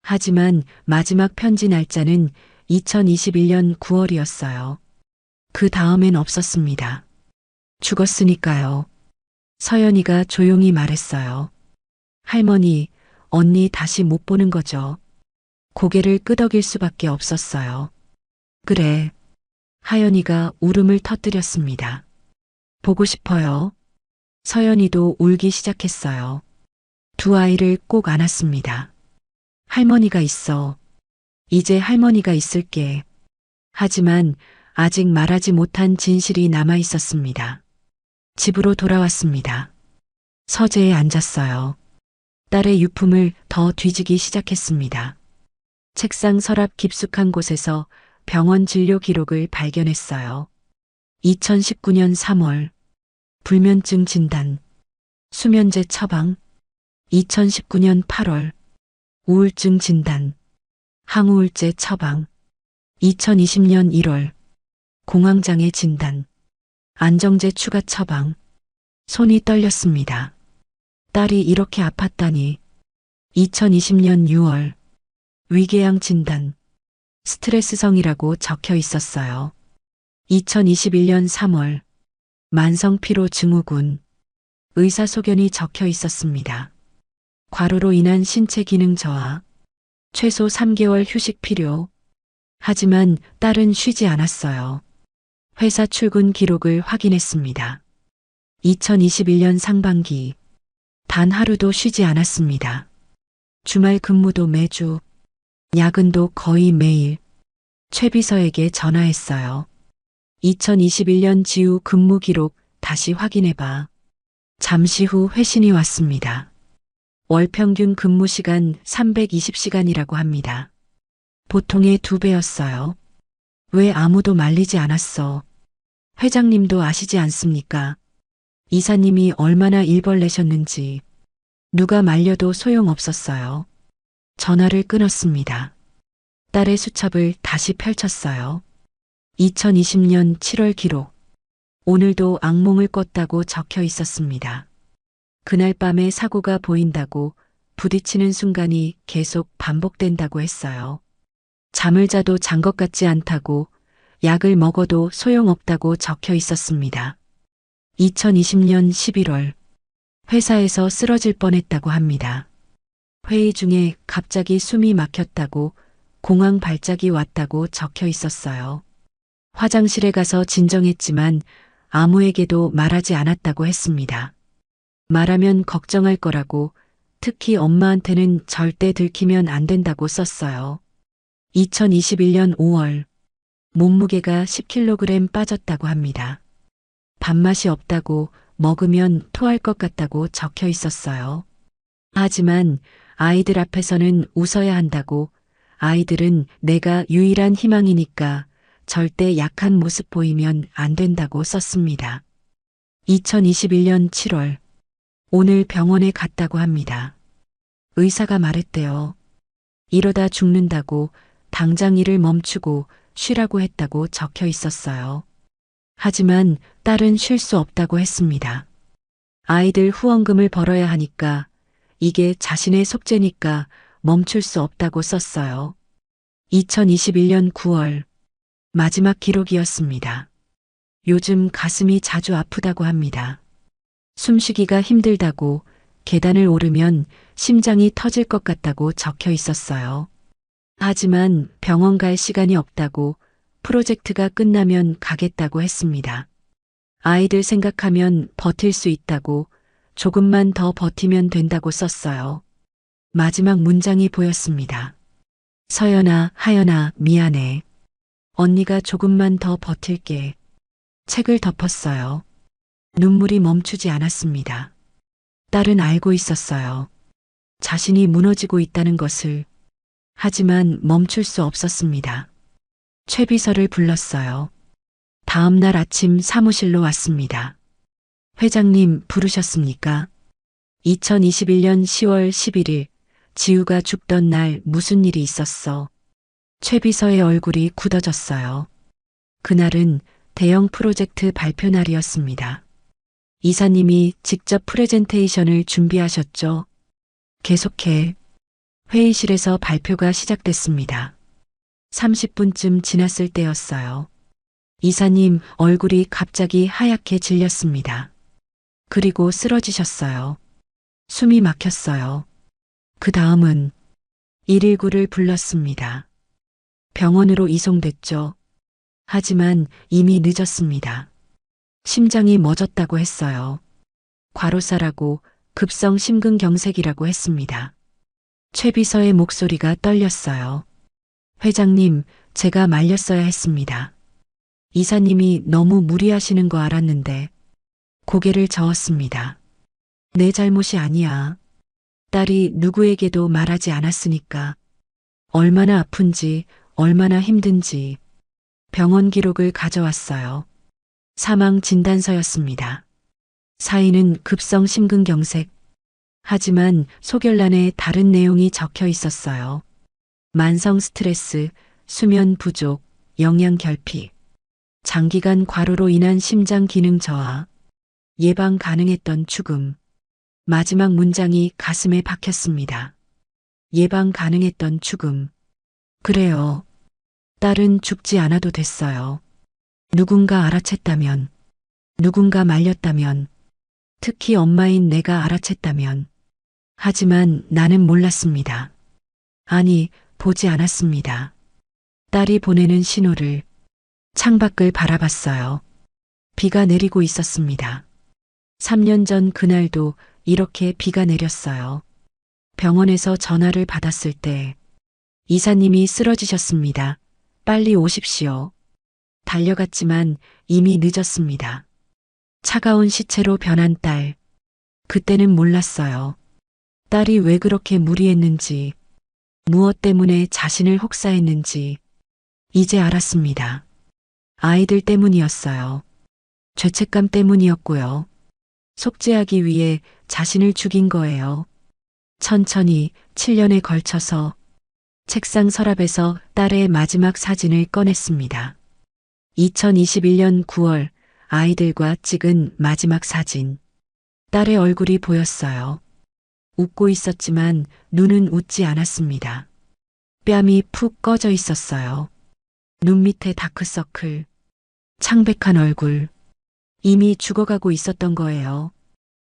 하지만 마지막 편지 날짜는 2021년 9월이었어요. 그 다음엔 없었습니다. 죽었으니까요. 서연이가 조용히 말했어요. 할머니, 언니 다시 못 보는 거죠. 고개를 끄덕일 수밖에 없었어요. 그래. 하연이가 울음을 터뜨렸습니다. 보고 싶어요. 서연이도 울기 시작했어요. 두 아이를 꼭 안았습니다. 할머니가 있어. 이제 할머니가 있을게. 하지만 아직 말하지 못한 진실이 남아 있었습니다. 집으로 돌아왔습니다. 서재에 앉았어요. 딸의 유품을 더 뒤지기 시작했습니다. 책상 서랍 깊숙한 곳에서 병원 진료 기록을 발견했어요. 2019년 3월 불면증 진단, 수면제 처방. 2019년 8월 우울증 진단, 항우울제 처방. 2020년 1월 공황장애 진단, 안정제 추가 처방. 손이 떨렸습니다. 딸이 이렇게 아팠다니. 2020년 6월 위궤양 진단, 스트레스성이라고 적혀 있었어요. 2021년 3월 만성피로 증후군, 의사소견이 적혀 있었습니다. 과로로 인한 신체 기능 저하, 최소 3개월 휴식 필요. 하지만 딸은 쉬지 않았어요. 회사 출근 기록을 확인했습니다. 2021년 상반기 단 하루도 쉬지 않았습니다. 주말 근무도 매주, 야근도 거의 매일. 최 비서에게 전화했어요. 2021년 지우 근무 기록 다시 확인해봐. 잠시 후 회신이 왔습니다. 월 평균 근무 시간 320시간이라고 합니다. 보통의 2배였어요. 왜 아무도 말리지 않았어? 회장님도 아시지 않습니까? 이사님이 얼마나 일벌내셨는지. 누가 말려도 소용없었어요. 전화를 끊었습니다. 딸의 수첩을 다시 펼쳤어요. 2020년 7월 기록. 오늘도 악몽을 꿨다고 적혀 있었습니다. 그날 밤에 사고가 보인다고, 부딪히는 순간이 계속 반복된다고 했어요. 잠을 자도 잔 것 같지 않다고, 약을 먹어도 소용없다고 적혀 있었습니다. 2020년 11월 회사에서 쓰러질 뻔했다고 합니다. 회의 중에 갑자기 숨이 막혔다고, 공황 발작이 왔다고 적혀 있었어요. 화장실에 가서 진정했지만 아무에게도 말하지 않았다고 했습니다. 말하면 걱정할 거라고, 특히 엄마한테는 절대 들키면 안 된다고 썼어요. 2021년 5월 몸무게가 10kg 빠졌다고 합니다. 밥맛이 없다고, 먹으면 토할 것 같다고 적혀 있었어요. 하지만 아이들 앞에서는 웃어야 한다고, 아이들은 내가 유일한 희망이니까 절대 약한 모습 보이면 안 된다고 썼습니다. 2021년 7월 오늘 병원에 갔다고 합니다. 의사가 말했대요. 이러다 죽는다고, 당장 일을 멈추고 쉬라고 했다고 적혀 있었어요. 하지만 딸은 쉴 수 없다고 했습니다. 아이들 후원금을 벌어야 하니까, 이게 자신의 속죄니까 멈출 수 없다고 썼어요. 2021년 9월 마지막 기록이었습니다. 요즘 가슴이 자주 아프다고 합니다. 숨쉬기가 힘들다고, 계단을 오르면 심장이 터질 것 같다고 적혀 있었어요. 하지만 병원 갈 시간이 없다고, 프로젝트가 끝나면 가겠다고 했습니다. 아이들 생각하면 버틸 수 있다고, 조금만 더 버티면 된다고 썼어요. 마지막 문장이 보였습니다. 서연아, 하연아, 미안해. 언니가 조금만 더 버틸게. 책을 덮었어요. 눈물이 멈추지 않았습니다. 딸은 알고 있었어요. 자신이 무너지고 있다는 것을. 하지만 멈출 수 없었습니다. 최 비서를 불렀어요. 다음 날 아침 사무실로 왔습니다. 회장님 부르셨습니까? 2021년 10월 11일 지우가 죽던 날 무슨 일이 있었어? 최 비서의 얼굴이 굳어졌어요. 그날은 대형 프로젝트 발표 날이었습니다. 이사님이 직접 프레젠테이션을 준비하셨죠? 계속해. 회의실에서 발표가 시작됐습니다. 30분쯤 지났을 때였어요. 이사님 얼굴이 갑자기 하얗게 질렸습니다. 그리고 쓰러지셨어요. 숨이 막혔어요. 그 다음은 119를 불렀습니다. 병원으로 이송됐죠. 하지만 이미 늦었습니다. 심장이 멎었다고 했어요. 과로사라고, 급성 심근경색이라고 했습니다. 최 비서의 목소리가 떨렸어요. 회장님, 제가 말렸어야 했습니다. 이사님이 너무 무리하시는 거 알았는데. 고개를 저었습니다. 내 잘못이 아니야. 딸이 누구에게도 말하지 않았으니까. 얼마나 아픈지, 얼마나 힘든지 병원 기록을 가져왔어요. 사망 진단서였습니다. 사인은 급성 심근경색. 하지만 소결란에 다른 내용이 적혀 있었어요. 만성 스트레스, 수면 부족, 영양 결핍, 장기간 과로로 인한 심장 기능 저하, 예방 가능했던 죽음. 마지막 문장이 가슴에 박혔습니다. 예방 가능했던 죽음. 그래요. 딸은 죽지 않아도 됐어요. 누군가 알아챘다면, 누군가 말렸다면, 특히 엄마인 내가 알아챘다면. 하지만 나는 몰랐습니다. 아니, 보지 않았습니다. 딸이 보내는 신호를 창밖을 바라봤어요. 비가 내리고 있었습니다. 3년 전 그날도 이렇게 비가 내렸어요. 병원에서 전화를 받았을 때 이사님이 쓰러지셨습니다. 빨리 오십시오. 달려갔지만 이미 늦었습니다. 차가운 시체로 변한 딸. 그때는 몰랐어요. 딸이 왜 그렇게 무리했는지, 무엇 때문에 자신을 혹사했는지 이제 알았습니다. 아이들 때문이었어요. 죄책감 때문이었고요. 속죄하기 위해 자신을 죽인 거예요. 천천히 7년에 걸쳐서 책상 서랍에서 딸의 마지막 사진을 꺼냈습니다. 2021년 9월 아이들과 찍은 마지막 사진. 딸의 얼굴이 보였어요. 웃고 있었지만 눈은 웃지 않았습니다. 뺨이 푹 꺼져 있었어요. 눈 밑에 다크서클, 창백한 얼굴. 이미 죽어가고 있었던 거예요.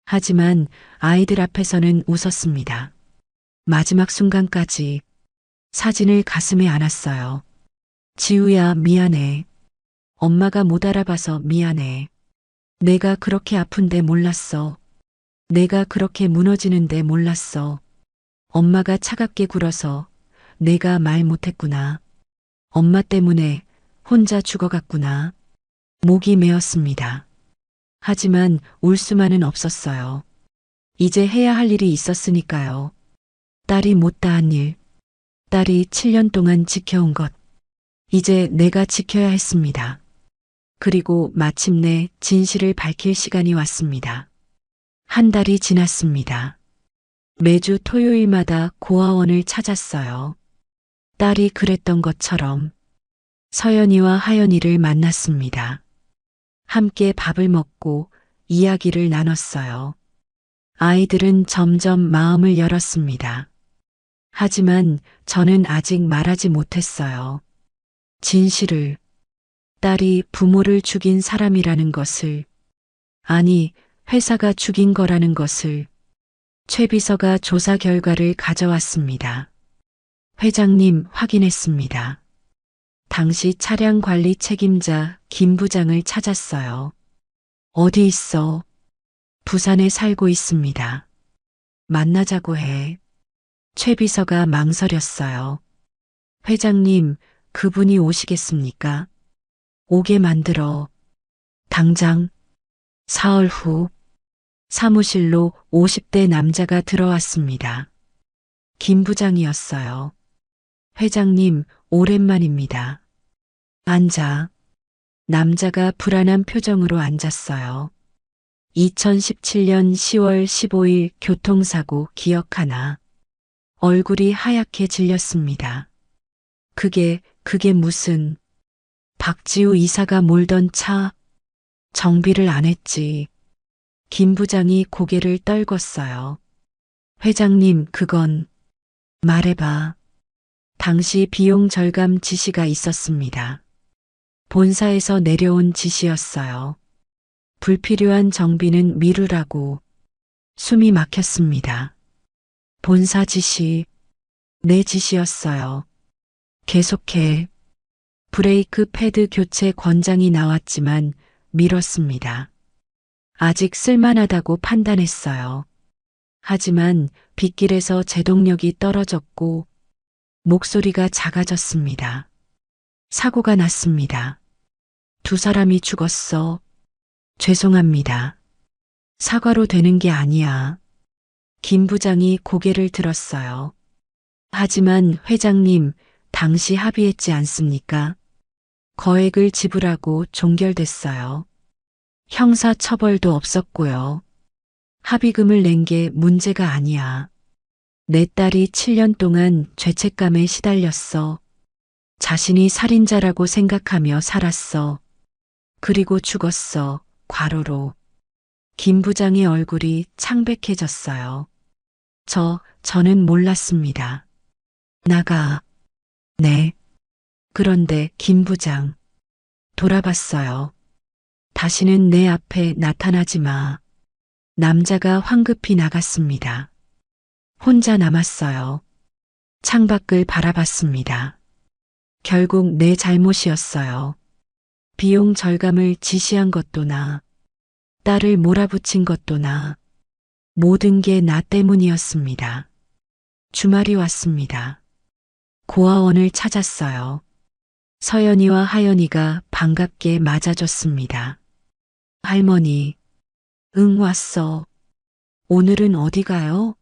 하지만 아이들 앞에서는 웃었습니다. 마지막 순간까지 사진을 가슴에 안았어요. 지우야, 미안해. 엄마가 못 알아봐서 미안해. 내가 그렇게 아픈데 몰랐어. 내가 그렇게 무너지는데 몰랐어. 엄마가 차갑게 굴어서 내가 말 못했구나. 엄마 때문에 혼자 죽어갔구나. 목이 메었습니다. 하지만 울 수만은 없었어요. 이제 해야 할 일이 있었으니까요. 딸이 못다한 일, 딸이 7년 동안 지켜온 것, 이제 내가 지켜야 했습니다. 그리고 마침내 진실을 밝힐 시간이 왔습니다. 한 달이 지났습니다. 매주 토요일마다 고아원을 찾았어요. 딸이 그랬던 것처럼 서연이와 하연이를 만났습니다. 함께 밥을 먹고 이야기를 나눴어요. 아이들은 점점 마음을 열었습니다. 하지만 저는 아직 말하지 못했어요. 진실을, 딸이 부모를 죽인 사람이라는 것을, 아니, 회사가 죽인 거라는 것을. 최 비서가 조사 결과를 가져왔습니다. 회장님, 확인했습니다. 당시 차량 관리 책임자 김 부장을 찾았어요. 어디 있어? 부산에 살고 있습니다. 만나자고 해. 최 비서가 망설였어요. 회장님, 그분이 오시겠습니까? 오게 만들어. 당장. 사흘 후 사무실로 50대 남자가 들어왔습니다. 김 부장이었어요. 회장님, 오랜만입니다. 앉아. 남자가 불안한 표정으로 앉았어요. 2017년 10월 15일 교통사고 기억하나? 얼굴이 하얗게 질렸습니다. 그게 무슨, 박지우 이사가 몰던 차, 정비를 안 했지. 김 부장이 고개를 떨궜어요. 회장님, 그건, 말해봐. 당시 비용 절감 지시가 있었습니다. 본사에서 내려온 지시였어요. 불필요한 정비는 미루라고. 숨이 막혔습니다. 본사 지시, 내 지시였어요. 계속해. 브레이크 패드 교체 권장이 나왔지만 미뤘습니다. 아직 쓸만하다고 판단했어요. 하지만 빗길에서 제동력이 떨어졌고 목소리가 작아졌습니다. 사고가 났습니다. 2사람이 죽었어. 죄송합니다. 사과로 되는 게 아니야. 김 부장이 고개를 들었어요. 하지만 회장님, 당시 합의했지 않습니까? 거액을 지불하고 종결됐어요. 형사 처벌도 없었고요. 합의금을 낸 게 문제가 아니야. 내 딸이 7년 동안 죄책감에 시달렸어. 자신이 살인자라고 생각하며 살았어. 그리고 죽었어. 괄호로. 김 부장의 얼굴이 창백해졌어요. 저는 몰랐습니다. 나가. 네. 그런데 김 부장. 돌아봤어요. 다시는 내 앞에 나타나지 마. 남자가 황급히 나갔습니다. 혼자 남았어요. 창밖을 바라봤습니다. 결국 내 잘못이었어요. 비용 절감을 지시한 것도 나, 딸을 몰아붙인 것도 나, 모든 게 나 때문이었습니다. 주말이 왔습니다. 고아원을 찾았어요. 서연이와 하연이가 반갑게 맞아줬습니다. 할머니, 응, 왔어. 오늘은 어디 가요?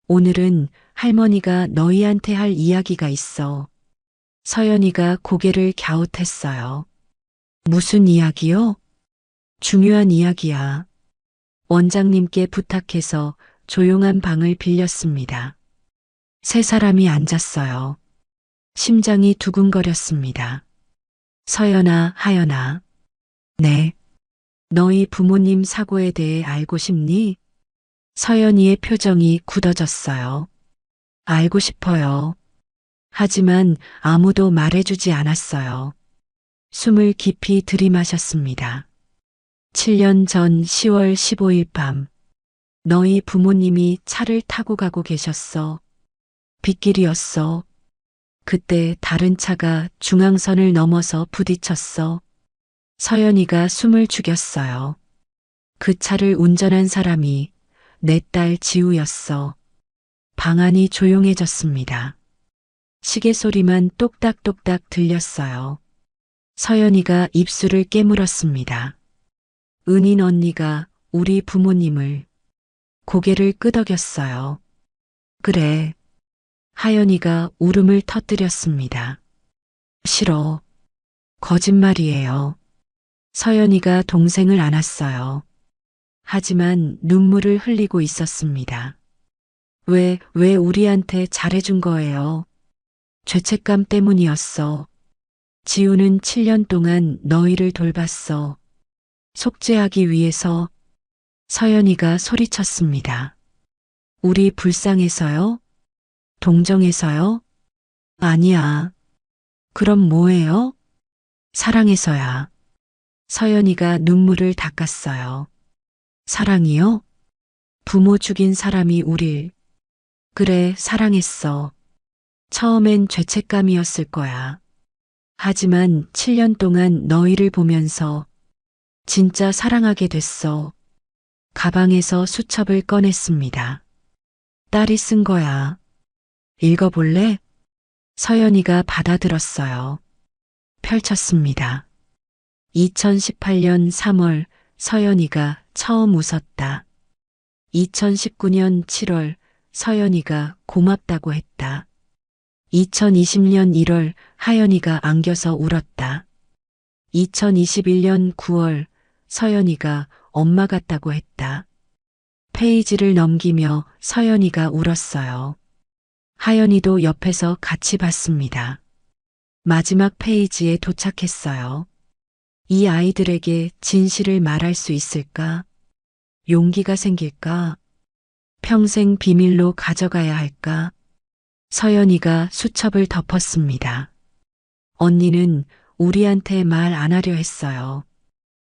오늘은 할머니가 너희한테 할 이야기가 있어. 서연이가 고개를 갸웃했어요. 무슨 이야기요? 중요한 이야기야. 원장님께 부탁해서 조용한 방을 빌렸습니다. 세 사람이 앉았어요. 심장이 두근거렸습니다. 서연아, 하연아. 네. 너희 부모님 사고에 대해 알고 싶니? 서연이의 표정이 굳어졌어요. 알고 싶어요. 하지만 아무도 말해주지 않았어요. 숨을 깊이 들이마셨습니다. 7년 전 10월 15일 밤, 너희 부모님이 차를 타고 가고 계셨어. 빗길이었어. 그때 다른 차가 중앙선을 넘어서 부딪혔어. 서연이가 숨을 죽였어요. 그 차를 운전한 사람이 내 딸 지우였어. 방 안이 조용해졌습니다. 시계 소리만 똑딱똑딱 들렸어요. 서연이가 입술을 깨물었습니다. 은인 언니가 우리 부모님을. 고개를 끄덕였어요. 그래. 하연이가 울음을 터뜨렸습니다. 싫어. 거짓말이에요. 서연이가 동생을 안았어요. 하지만 눈물을 흘리고 있었습니다. 왜 우리한테 잘해준 거예요? 죄책감 때문이었어. 지우는 7년 동안 너희를 돌봤어. 속죄하기 위해서. 서연이가 소리쳤습니다. 우리 불쌍해서요? 동정해서요? 아니야. 그럼 뭐예요? 사랑해서야. 서연이가 눈물을 닦았어요. 사랑이요? 부모 죽인 사람이 우릴. 그래, 사랑했어. 처음엔 죄책감이었을 거야. 하지만 7년 동안 너희를 보면서 진짜 사랑하게 됐어. 가방에서 수첩을 꺼냈습니다. 딸이 쓴 거야. 읽어볼래? 서연이가 받아들었어요. 펼쳤습니다. 2018년 3월 서연이가 처음 웃었다. 2019년 7월 서연이가 고맙다고 했다. 2020년 1월 하연이가 안겨서 울었다. 2021년 9월 서연이가 엄마 같다고 했다. 페이지를 넘기며 서연이가 울었어요. 하연이도 옆에서 같이 봤습니다. 마지막 페이지에 도착했어요. 이 아이들에게 진실을 말할 수 있을까? 용기가 생길까? 평생 비밀로 가져가야 할까? 서연이가 수첩을 덮었습니다. 언니는 우리한테 말 안 하려 했어요.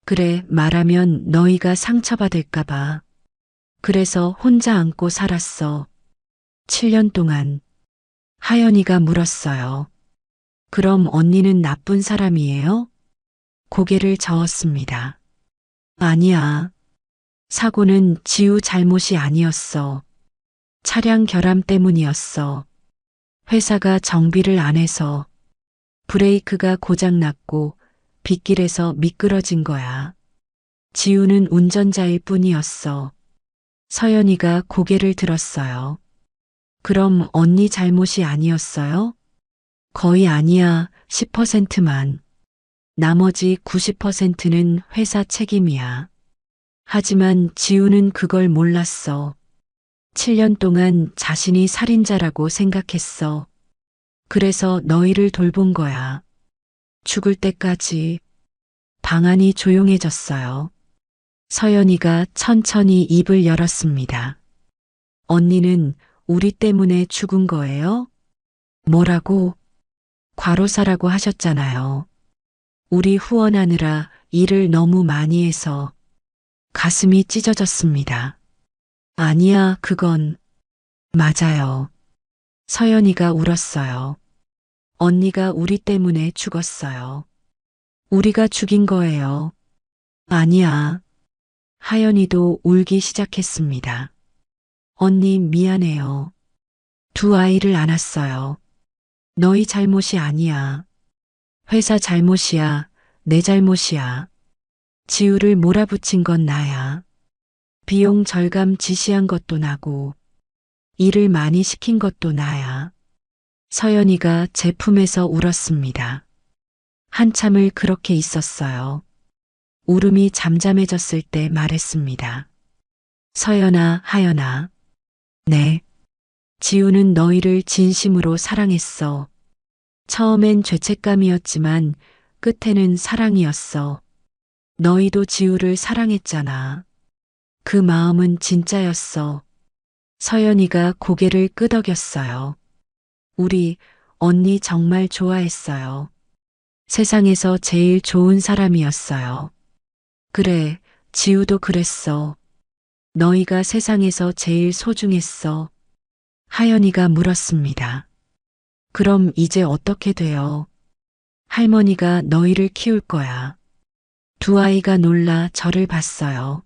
그래, 말하면 너희가 상처받을까봐. 그래서 혼자 안고 살았어. 7년 동안. 하연이가 물었어요. 그럼 언니는 나쁜 사람이에요? 고개를 저었습니다. 아니야. 사고는 지우 잘못이 아니었어. 차량 결함 때문이었어. 회사가 정비를 안 해서. 브레이크가 고장났고 빗길에서 미끄러진 거야. 지우는 운전자일 뿐이었어. 서연이가 고개를 들었어요. 그럼 언니 잘못이 아니었어요? 거의 아니야, 10%만. 나머지 90%는 회사 책임이야. 하지만 지우는 그걸 몰랐어. 7년 동안 자신이 살인자라고 생각했어. 그래서 너희를 돌본 거야. 죽을 때까지. 방안이 조용해졌어요. 서연이가 천천히 입을 열었습니다. 언니는 우리 때문에 죽은 거예요? 뭐라고? 과로사라고 하셨잖아요. 우리 후원하느라 일을 너무 많이 해서 가슴이 찢어졌습니다. 아니야, 그건 맞아요. 서연이가 울었어요. 언니가 우리 때문에 죽었어요. 우리가 죽인 거예요. 아니야. 하연이도 울기 시작했습니다. 언니 미안해요. 두 아이를 안았어요. 너희 잘못이 아니야. 회사 잘못이야. 내 잘못이야. 지우를 몰아붙인 건 나야. 비용 절감 지시한 것도 나고 일을 많이 시킨 것도 나야. 서연이가 제품에서 울었습니다. 한참을 그렇게 있었어요. 울음이 잠잠해졌을 때 말했습니다. 서연아, 하연아. 네. 지우는 너희를 진심으로 사랑했어. 처음엔 죄책감이었지만 끝에는 사랑이었어. 너희도 지우를 사랑했잖아. 그 마음은 진짜였어. 서연이가 고개를 끄덕였어요. 우리 언니 정말 좋아했어요. 세상에서 제일 좋은 사람이었어요. 그래, 지우도 그랬어. 너희가 세상에서 제일 소중했어. 하연이가 물었습니다. 그럼 이제 어떻게 돼요? 할머니가 너희를 키울 거야. 두 아이가 놀라 저를 봤어요.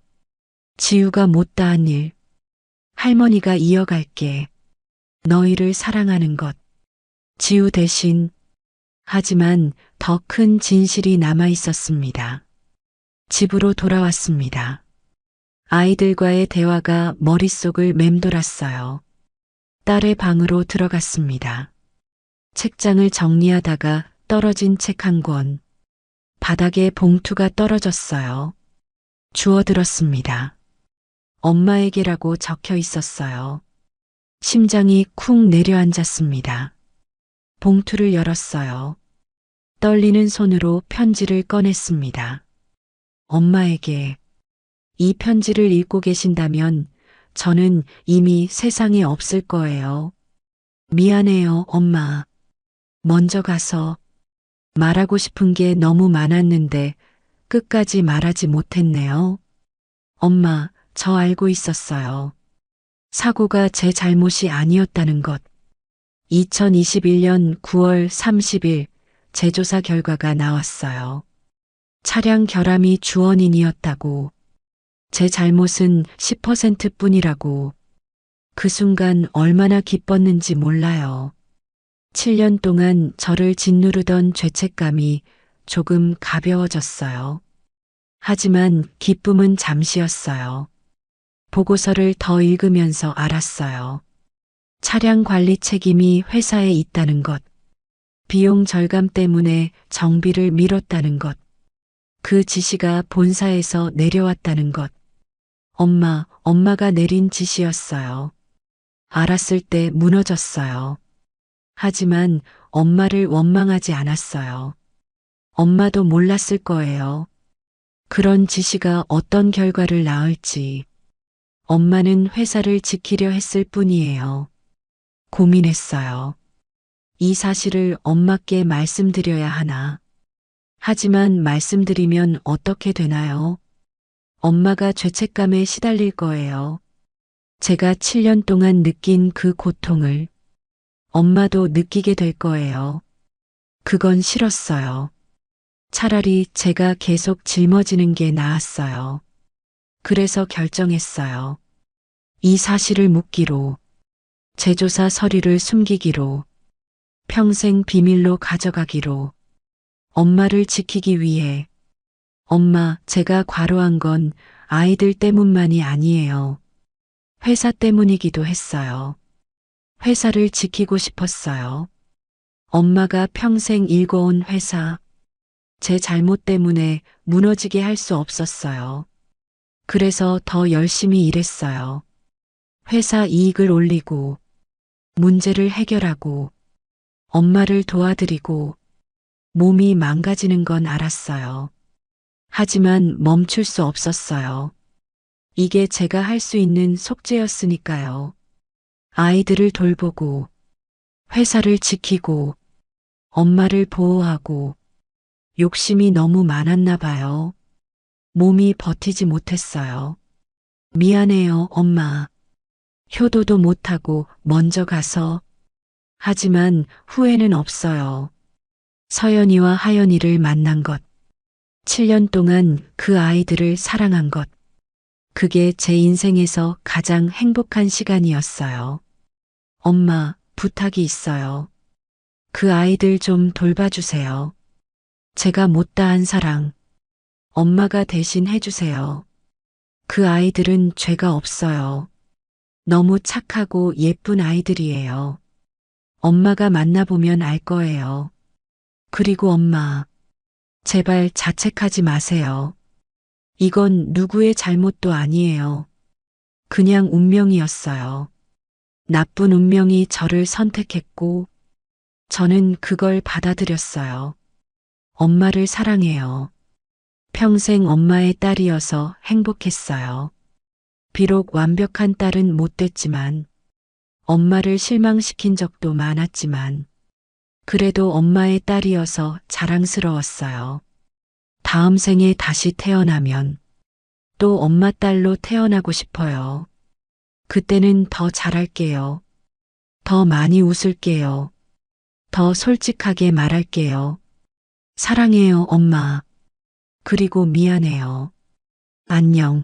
지우가 못다한 일. 할머니가 이어갈게. 너희를 사랑하는 것. 지우 대신. 하지만 더 큰 진실이 남아 있었습니다. 집으로 돌아왔습니다. 아이들과의 대화가 머릿속을 맴돌았어요. 딸의 방으로 들어갔습니다. 책장을 정리하다가 떨어진 책 한 권. 바닥에 봉투가 떨어졌어요. 주워들었습니다. 엄마에게라고 적혀 있었어요. 심장이 쿵 내려앉았습니다. 봉투를 열었어요. 떨리는 손으로 편지를 꺼냈습니다. 엄마에게. 이 편지를 읽고 계신다면 저는 이미 세상에 없을 거예요. 미안해요, 엄마. 먼저 가서 말하고 싶은 게 너무 많았는데 끝까지 말하지 못했네요. 엄마, 저 알고 있었어요. 사고가 제 잘못이 아니었다는 것. 2021년 9월 30일 재조사 결과가 나왔어요. 차량 결함이 주원인이었다고. 제 잘못은 10%뿐이라고. 그 순간 얼마나 기뻤는지 몰라요. 7년 동안 저를 짓누르던 죄책감이 조금 가벼워졌어요. 하지만 기쁨은 잠시였어요. 보고서를 더 읽으면서 알았어요. 차량 관리 책임이 회사에 있다는 것. 비용 절감 때문에 정비를 미뤘다는 것. 그 지시가 본사에서 내려왔다는 것. 엄마가 내린 지시였어요. 알았을 때 무너졌어요. 하지만 엄마를 원망하지 않았어요. 엄마도 몰랐을 거예요. 그런 지시가 어떤 결과를 낳을지. 엄마는 회사를 지키려 했을 뿐이에요. 고민했어요. 이 사실을 엄마께 말씀드려야 하나. 하지만 말씀드리면 어떻게 되나요? 엄마가 죄책감에 시달릴 거예요. 제가 7년 동안 느낀 그 고통을 엄마도 느끼게 될 거예요. 그건 싫었어요. 차라리 제가 계속 짊어지는 게 나았어요. 그래서 결정했어요. 이 사실을 묻기로, 재조사 서류를 숨기기로, 평생 비밀로 가져가기로, 엄마를 지키기 위해. 엄마, 제가 과로한 건 아이들 때문만이 아니에요. 회사 때문이기도 했어요. 회사를 지키고 싶었어요. 엄마가 평생 일궈온 회사, 제 잘못 때문에 무너지게 할 수 없었어요. 그래서 더 열심히 일했어요. 회사 이익을 올리고, 문제를 해결하고, 엄마를 도와드리고, 몸이 망가지는 건 알았어요. 하지만 멈출 수 없었어요. 이게 제가 할 수 있는 속죄였으니까요. 아이들을 돌보고, 회사를 지키고, 엄마를 보호하고, 욕심이 너무 많았나 봐요. 몸이 버티지 못했어요. 미안해요, 엄마. 효도도 못하고 먼저 가서. 하지만 후회는 없어요. 서연이와 하연이를 만난 것. 7년 동안 그 아이들을 사랑한 것. 그게 제 인생에서 가장 행복한 시간이었어요. 엄마, 부탁이 있어요. 그 아이들 좀 돌봐주세요. 제가 못다한 사랑, 엄마가 대신 해주세요. 그 아이들은 죄가 없어요. 너무 착하고 예쁜 아이들이에요. 엄마가 만나보면 알 거예요. 그리고 엄마, 제발 자책하지 마세요. 이건 누구의 잘못도 아니에요. 그냥 운명이었어요. 나쁜 운명이 저를 선택했고, 저는 그걸 받아들였어요. 엄마를 사랑해요. 평생 엄마의 딸이어서 행복했어요. 비록 완벽한 딸은 못 됐지만, 엄마를 실망시킨 적도 많았지만, 그래도 엄마의 딸이어서 자랑스러웠어요. 다음 생에 다시 태어나면 또 엄마 딸로 태어나고 싶어요. 그때는 더 잘할게요. 더 많이 웃을게요. 더 솔직하게 말할게요. 사랑해요, 엄마. 그리고 미안해요. 안녕.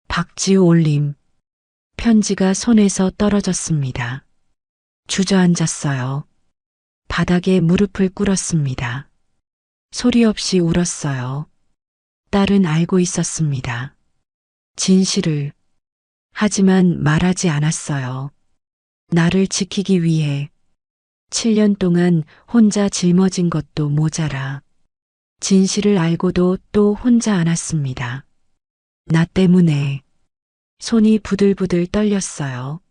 박지우 올림. 편지가 손에서 떨어졌습니다. 주저앉았어요. 바닥에 무릎을 꿇었습니다. 소리 없이 울었어요. 딸은 알고 있었습니다. 진실을. 하지만 말하지 않았어요. 나를 지키기 위해 7년 동안 혼자 짊어진 것도 모자라. 진실을 알고도 또 혼자 안았습니다. 나 때문에 손이 부들부들 떨렸어요.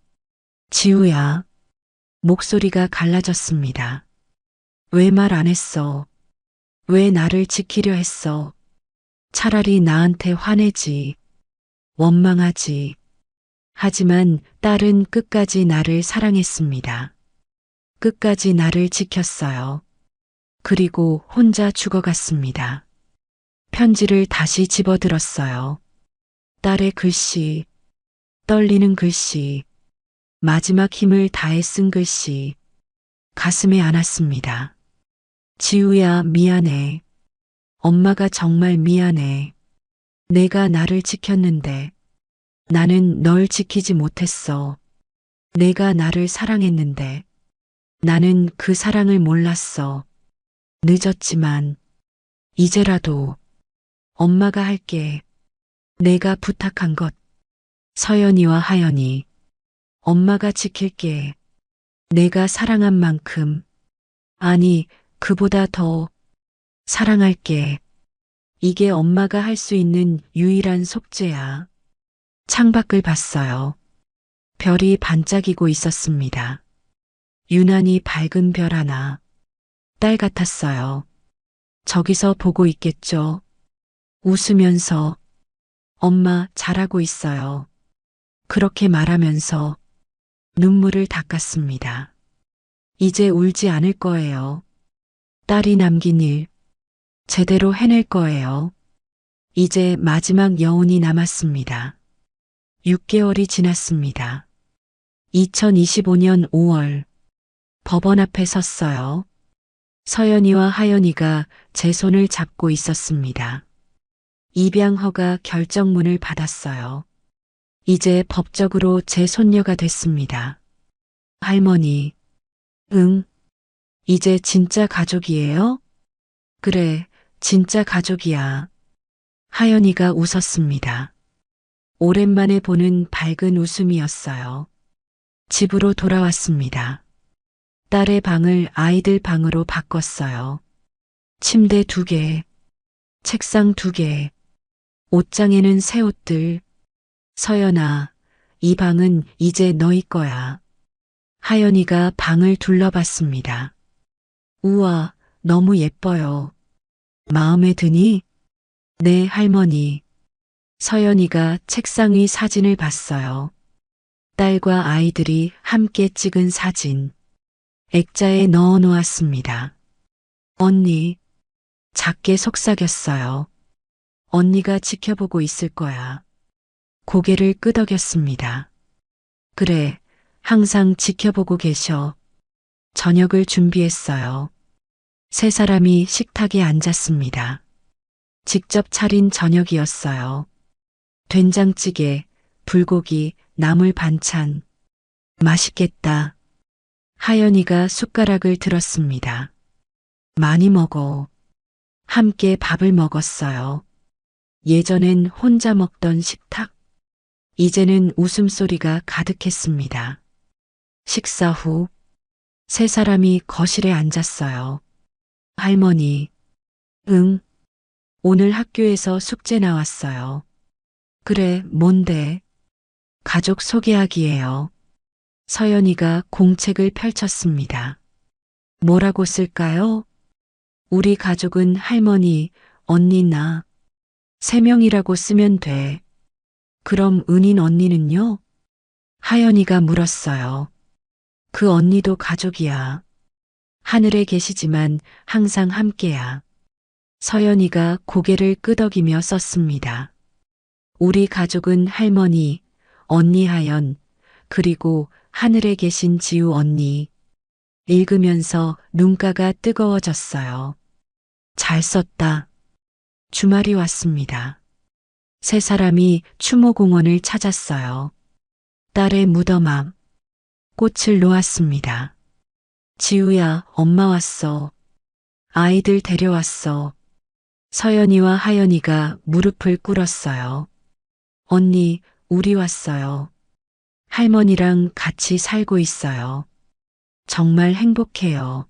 지우야. 목소리가 갈라졌습니다. 왜 말 안 했어? 왜 나를 지키려 했어? 차라리 나한테 화내지. 원망하지. 하지만 딸은 끝까지 나를 사랑했습니다. 끝까지 나를 지켰어요. 그리고 혼자 죽어갔습니다. 편지를 다시 집어들었어요. 딸의 글씨, 떨리는 글씨, 마지막 힘을 다해 쓴 글씨, 가슴에 안았습니다. 지우야, 미안해. 엄마가 정말 미안해. 내가 나를 지켰는데 나는 널 지키지 못했어. 내가 나를 사랑했는데 나는 그 사랑을 몰랐어. 늦었지만 이제라도 엄마가 할게. 내가 부탁한 것. 서연이와 하연이. 엄마가 지킬게. 내가 사랑한 만큼. 아니, 그보다 더 사랑할게. 이게 엄마가 할 수 있는 유일한 속죄야. 창밖을 봤어요. 별이 반짝이고 있었습니다. 유난히 밝은 별 하나. 딸 같았어요. 저기서 보고 있겠죠. 웃으면서 엄마 잘하고 있어요. 그렇게 말하면서 눈물을 닦았습니다. 이제 울지 않을 거예요. 딸이 남긴 일 제대로 해낼 거예요. 이제 마지막 여운이 남았습니다. 6개월이 지났습니다. 2025년 5월 법원 앞에 섰어요. 서연이와 하연이가 제 손을 잡고 있었습니다. 입양허가 결정문을 받았어요. 이제 법적으로 제 손녀가 됐습니다. 할머니, 응, 이제 진짜 가족이에요? 그래, 진짜 가족이야. 하연이가 웃었습니다. 오랜만에 보는 밝은 웃음이었어요. 집으로 돌아왔습니다. 딸의 방을 아이들 방으로 바꿨어요. 침대 2개, 책상 2개, 옷장에는 새 옷들. 서연아, 이 방은 이제 너희 거야. 하연이가 방을 둘러봤습니다. 우와, 너무 예뻐요. 마음에 드니? 네, 할머니. 서연이가 책상 위 사진을 봤어요. 딸과 아이들이 함께 찍은 사진. 액자에 넣어 놓았습니다. 언니, 작게 속삭였어요. 언니가 지켜보고 있을 거야. 고개를 끄덕였습니다. 그래, 항상 지켜보고 계셔. 저녁을 준비했어요. 세 사람이 식탁에 앉았습니다. 직접 차린 저녁이었어요. 된장찌개, 불고기, 나물 반찬. 맛있겠다. 하연이가 숟가락을 들었습니다. 많이 먹어. 함께 밥을 먹었어요. 예전엔 혼자 먹던 식탁. 이제는 웃음소리가 가득했습니다. 식사 후, 세 사람이 거실에 앉았어요. 할머니, 응, 오늘 학교에서 숙제 나왔어요. 그래, 뭔데? 가족 소개하기예요. 서연이가 공책을 펼쳤습니다. 뭐라고 쓸까요? 우리 가족은 할머니, 언니, 나. 3명이라고 쓰면 돼. 그럼 은인 언니는요? 하연이가 물었어요. 그 언니도 가족이야. 하늘에 계시지만 항상 함께야. 서연이가 고개를 끄덕이며 썼습니다. 우리 가족은 할머니, 언니 하연, 그리고 하늘에 계신 지우 언니. 읽으면서 눈가가 뜨거워졌어요. 잘 썼다. 주말이 왔습니다. 세 사람이 추모공원을 찾았어요. 딸의 무덤 앞 꽃을 놓았습니다. 지우야, 엄마 왔어. 아이들 데려왔어. 서연이와 하연이가 무릎을 꿇었어요. 언니, 우리 왔어요. 할머니랑 같이 살고 있어요. 정말 행복해요.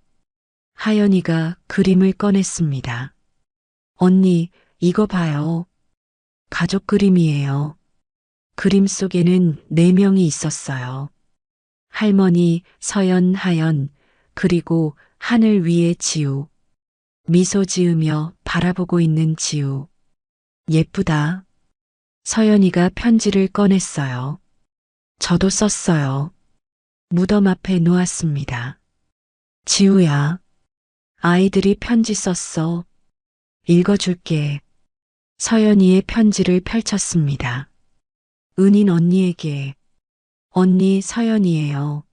하연이가 그림을 꺼냈습니다. 언니, 이거 봐요. 가족 그림이에요. 그림 속에는 4명이 있었어요. 할머니, 서연, 하연, 그리고 하늘 위의 지우. 미소 지으며 바라보고 있는 지우. 예쁘다. 서연이가 편지를 꺼냈어요. 저도 썼어요. 무덤 앞에 놓았습니다. 지우야, 아이들이 편지 썼어. 읽어줄게. 서연이의 편지를 펼쳤습니다. 은인 언니에게. 언니 서연이에요.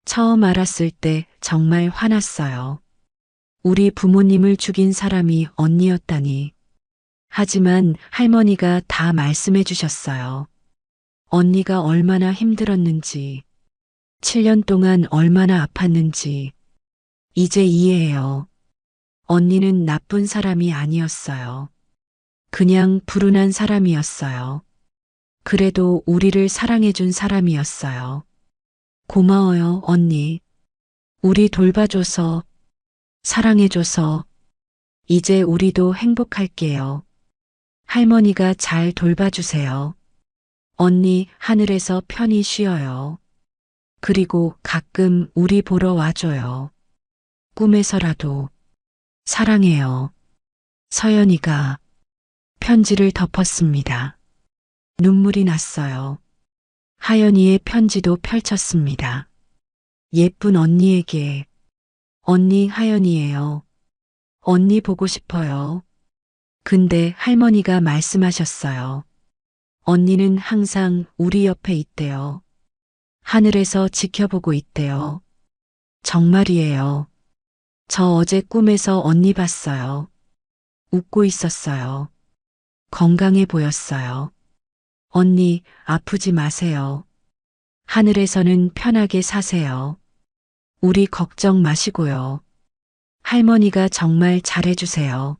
처음 알았을 때 정말 화났어요. 우리 부모님을 죽인 사람이 언니였다니. 하지만 할머니가 다 말씀해 주셨어요. 언니가 얼마나 힘들었는지, 7년 동안 얼마나 아팠는지, 이제 이해해요. 언니는 나쁜 사람이 아니었어요. 그냥 불운한 사람이었어요. 그래도 우리를 사랑해준 사람이었어요. 고마워요, 언니. 우리 돌봐줘서, 사랑해줘서, 이제 우리도 행복할게요. 할머니가 잘 돌봐주세요. 언니 하늘에서 편히 쉬어요. 그리고 가끔 우리 보러 와줘요. 꿈에서라도. 사랑해요. 서연이가 편지를 덮었습니다. 눈물이 났어요. 하연이의 편지도 펼쳤습니다. 예쁜 언니에게. 언니 하연이에요. 언니 보고 싶어요. 근데 할머니가 말씀하셨어요. 언니는 항상 우리 옆에 있대요. 하늘에서 지켜보고 있대요. 정말이에요. 저 어제 꿈에서 언니 봤어요. 웃고 있었어요. 건강해 보였어요. 언니, 아프지 마세요. 하늘에서는 편하게 사세요. 우리 걱정 마시고요. 할머니가 정말 잘해주세요.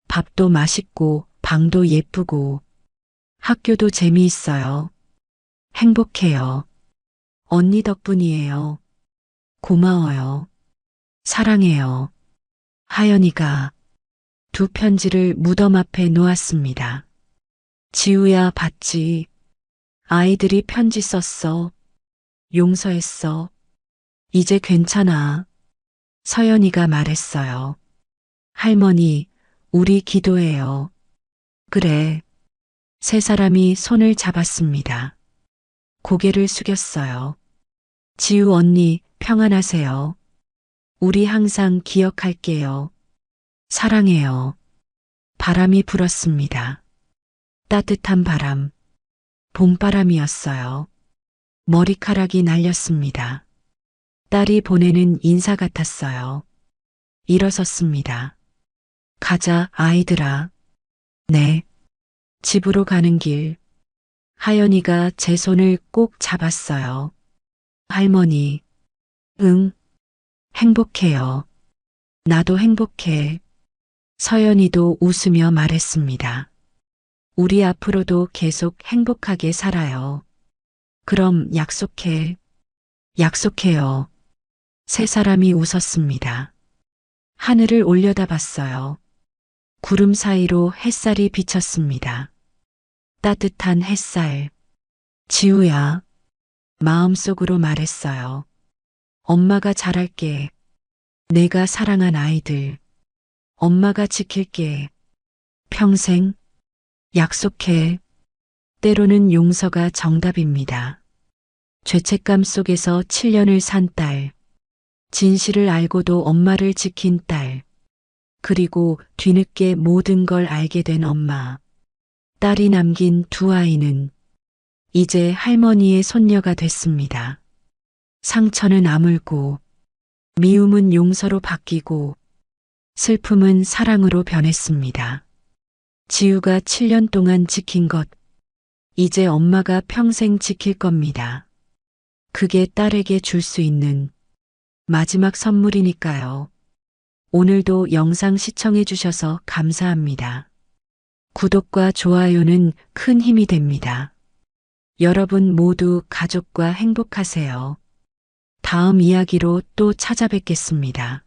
밥도 맛있고, 방도 예쁘고, 학교도 재미있어요. 행복해요. 언니 덕분이에요. 고마워요. 사랑해요. 하연이가 두 편지를 무덤 앞에 놓았습니다. 지우야, 봤지? 아이들이 편지 썼어. 용서했어. 이제 괜찮아. 서연이가 말했어요. 할머니, 우리 기도해요. 그래. 세 사람이 손을 잡았습니다. 고개를 숙였어요. 지우 언니, 평안하세요. 우리 항상 기억할게요. 사랑해요. 바람이 불었습니다. 따뜻한 바람. 봄바람이었어요. 머리카락이 날렸습니다. 딸이 보내는 인사 같았어요. 일어섰습니다. 가자, 아이들아. 네. 집으로 가는 길. 하연이가 제 손을 꼭 잡았어요. 할머니. 응. 행복해요. 나도 행복해. 서연이도 웃으며 말했습니다. 우리 앞으로도 계속 행복하게 살아요. 그럼 약속해. 약속해요. 세 사람이 웃었습니다. 하늘을 올려다봤어요. 구름 사이로 햇살이 비쳤습니다. 따뜻한 햇살. 지우야. 마음속으로 말했어요. 엄마가 잘할게. 내가 사랑한 아이들. 엄마가 지킬게. 평생. 약속해. 때로는 용서가 정답입니다. 죄책감 속에서 7년을 산 딸. 진실을 알고도 엄마를 지킨 딸. 그리고 뒤늦게 모든 걸 알게 된 엄마. 딸이 남긴 두 아이는 이제 할머니의 손녀가 됐습니다. 상처는 아물고, 미움은 용서로 바뀌고, 슬픔은 사랑으로 변했습니다. 지우가 7년 동안 지킨 것, 이제 엄마가 평생 지킬 겁니다. 그게 딸에게 줄 수 있는 마지막 선물이니까요. 오늘도 영상 시청해 주셔서 감사합니다. 구독과 좋아요는 큰 힘이 됩니다. 여러분 모두 가족과 행복하세요. 다음 이야기로 또 찾아뵙겠습니다.